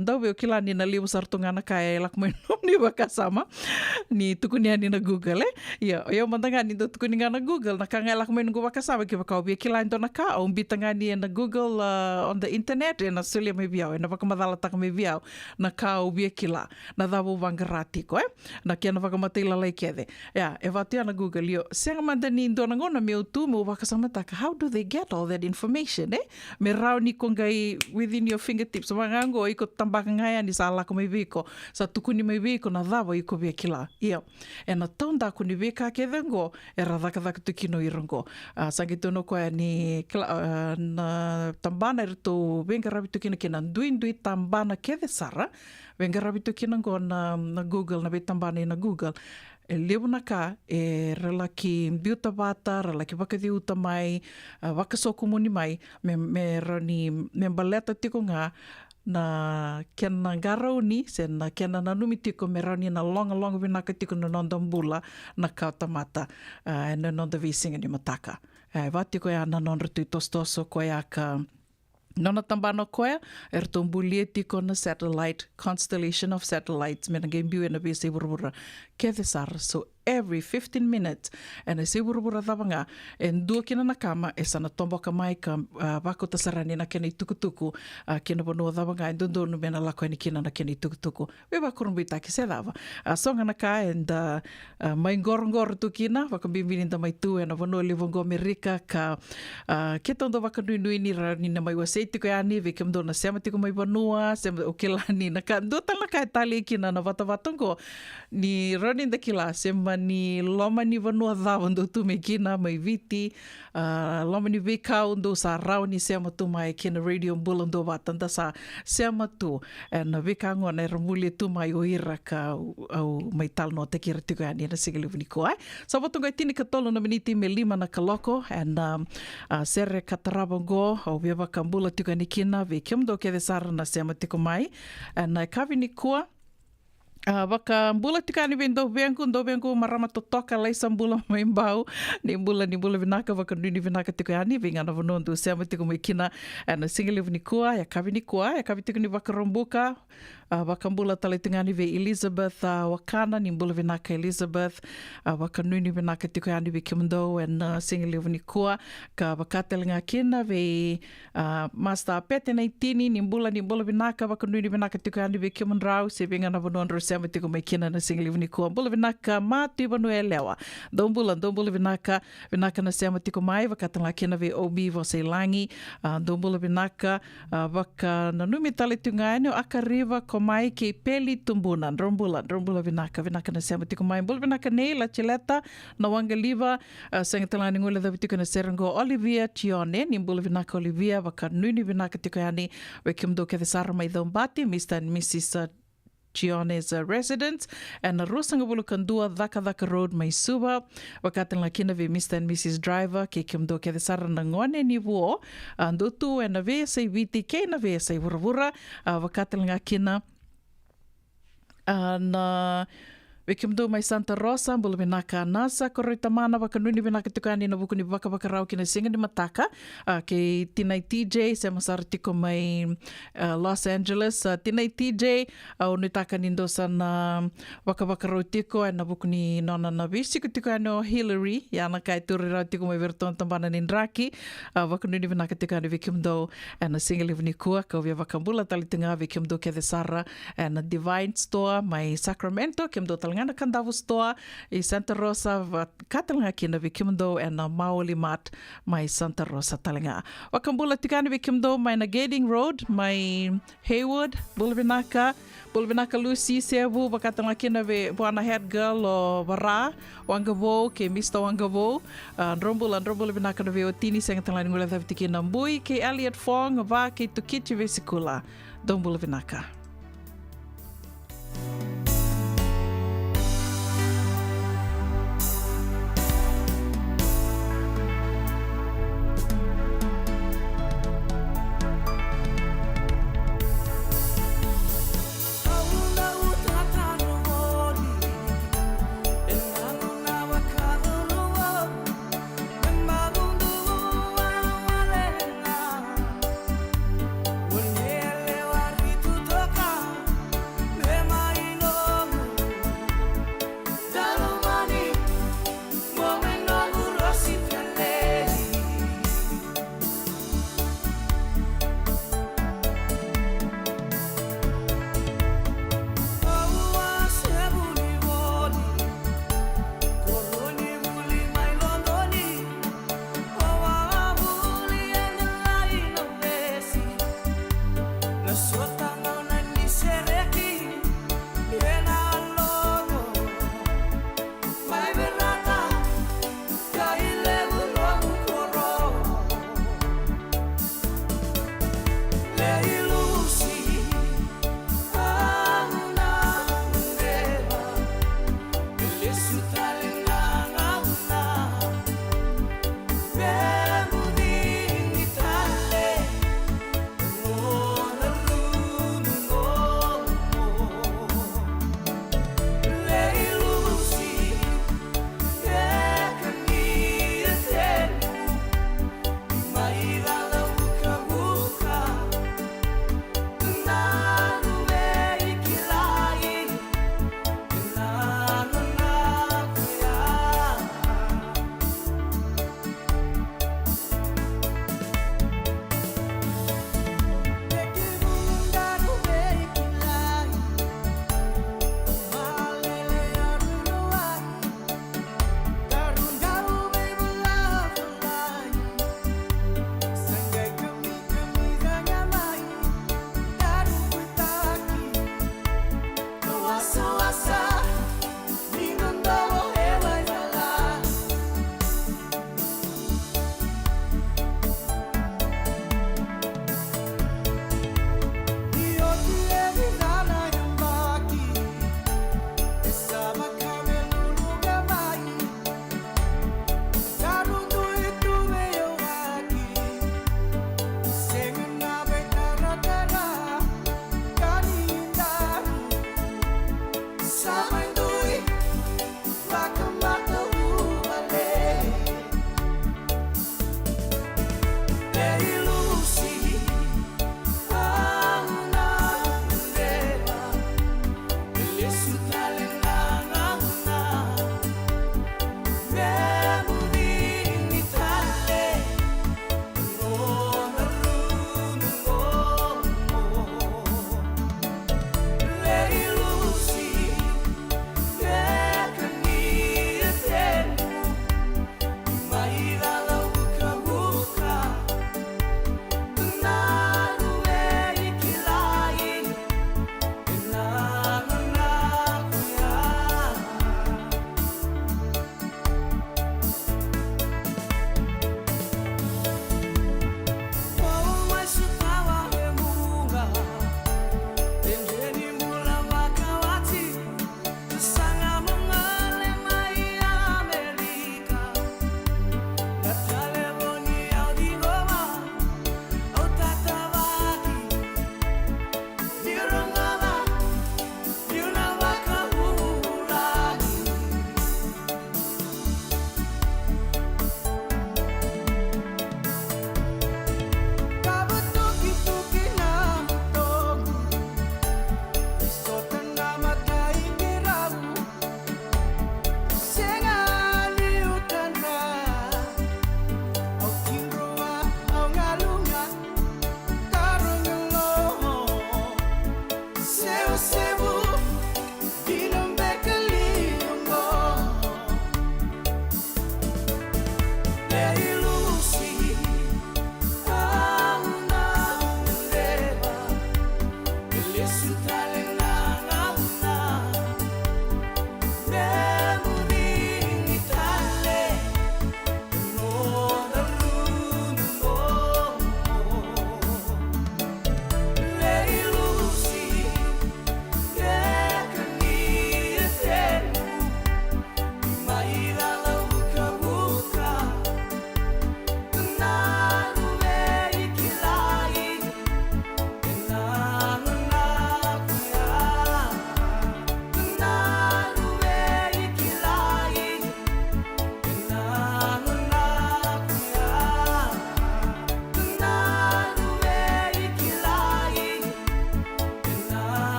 ndau veo kila ni na lewu sartungana ka e lako me numdu wakasama ni tukunia ni na Google yo mandanga ni do tukuninga na Google na kanga lako me numdu wakasama ke waka veo kila ndo na ka o mbitanga ni na Google on the internet e na sulia me viao e na wakamadhala taka me viao na ka o veo kila na dhava uvangarati ko na kia na wakamatila lai kede e vatia na Google yo senga manda ni ndo na ngona me utu mo wakasama taka how do they get all that information me rao ni kongai within your fingertips wangango iko tambaka ngaya ni sa lako me viko sa tukuni me viko na dhava iko via kila e na taunda kuni vika ke vengo e radhaka tukino irongo sangitono koe ni na tambana irto venga rabi tukino kina ndui tambana ke sara venga rabi tukino go na Google na be tambana na Google e lewu na ka e relaki biuta vata, relaki wakadhiuta mai, wakasoku muni mai, me rani me baleta tiko ngā na kena ngarau ni, se na kena nanumi tiko me rani na longa vinaka tiko na nondambula na kautamata e na nonda visinga ni mataka. Vatiko ya na nonrutu tostoso koe aka nona tambano koe, tombulie tiko na satellite, constellation of satellites, me na gembiu e na vese urubura keve sara, so every 15 minutes, e na se urubura dhawanga, e ndua kina na kama, e sana tomboka mai ka wako tasarani na kena i tukutuku, kina wanua dhawanga, e ndondonu me na lako e ni kina na kena i tukutuku. We wakurumbi taki se dhawa. Songa na ka, and mai ngorongoro tu kina, wakabimbini da mai tu, e na wanua livongo Amerika, ka ketondo wakanuinui ni rani na mai wasei tiko e ani, veke mdo na sema tiko mai wanua, sema o kila ni na ka, ndua tala ka e tali kina na watawatongo, ni rani da kila, sema ni loma ni vanua dhawa ndo tu me kina mai viti, loma ni vekau ndo sa rau ni sema tu mai kina radio mbula ndo watanda sa sema tu, na vekango na ramuli tu mai o ira ka au mai tal no te kira tiko ani na sigili vuniko sa watunga tini katolo na miniti me 5 na kaloko, and sere katarabongo au viava kambula tiko ani kina ve kimdo ke sara na sema tiko mai, na kavi ni kua waka mbula tika ni ndo vengu marama totoka laisa mbula mai mbau ni mbula vinaka waka nuni vinaka tiko yani vinga na vonondu sema tiko mai kina na singile vnikua ya kavi tiko ni waka rombuka waka mbula tale tingani ve Elizabeth wakana ni mbula vinaka Elizabeth waka nuni vinaka tiko yani ve kimdo and singile vnikua ka wakatelenga kina ve master pete na itini ni mbula vinaka waka nuni vinaka tiko yani ve kimondrau se vinga na vonondu sema tiko mai kina na singile vnikua mbula vinaka mati vanu elewa dombula vinaka na sema tiko mai wakatanga kina ve obi voseilangi dombula vinaka waka nanumi tale tungani o akariva ko mai ke peli tumbunan, rombula vinaka na sema tiko mai, bula vinaka nei la chileta, na wangaliva, senga talani ngule da tiko na serango Olivia Tione, ni bula vinaka Olivia, waka nuni vinaka tiko yani, wekimdo ke sara mai dhombati, Mr. and Mrs. Gione's residence, and na rusanga bulu kandua Dhaka Road mai suba, wakatan la kina ve Mr. and Mrs. Driver, ke kimdo ke sara na ngone ni wo, ndotu e na ve say viti ke na ve say vuravura, wakatan la kina na Wikimdo mai Santa Rosa, bula vinaka nasa, koroi tamana wakanuni vinaka tukani na buku ni waka rau kina singa ni mataka, ke tinai TJ, se masara tiko mai Los Angeles, tinai TJ, unu taka nindosa na waka rau tiko, na buku ni nona na visi tiko ano Hillary, yana kai turi rau tiko mai verton tambana ni Nraki, wakanuni vinaka tukani wikimdo, na singa livu ni kua, ka via wakambula tali tinga wikimdo ke Sara, na Divine Store, mai Sacramento, kimdo talang ngana kandavu store i Santa Rosa katalanga kina vikimdo and na Maoli Mart mai Santa Rosa talanga. Wakambula tikani vikimdo mai na Gading Road, mai Haywood, Bulvinaka Lucy Sevu, wakatanga kina ve buana head girl o Vara, Wangavo, ke Mr. Wangavo, Rombula vinaka na ve otini senga talanga ngula thavitiki na mbui, ke Elliot Fong, va ke tukichi vesikula, Dombula vinaka.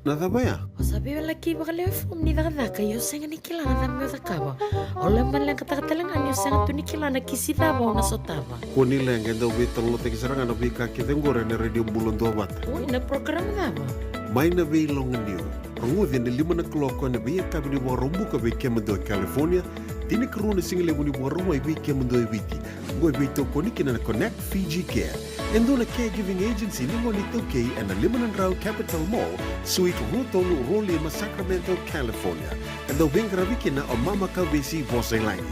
Nathabaya. Sabi wala kiba kaleo fom ni dagadaka yo senga ni kilana da meu dakawa. Ole malang katakatalangan yo senga tu ni kilana kisitaba ona sotaba. Kuni lenga ndo bitolo te kisaranga no bika kithengore ne radio bulondo bata. Ui na program daba. Mai na vei longaniu. Rungudhi ne 5 na kloko ne vei kabini wa rombuka vei kemendo California. Tini karuna singile muni wa roma vei kemendo viti. Ngoi vei toko nikina na Connect Fiji Care. Endo na caregiving agency ni ngoni toke and the Liman and Rao Capital Mall, Suite Rutolu Rolima, Sacramento, California. And the Wing Ravikina o Mama Kavesi Voselani.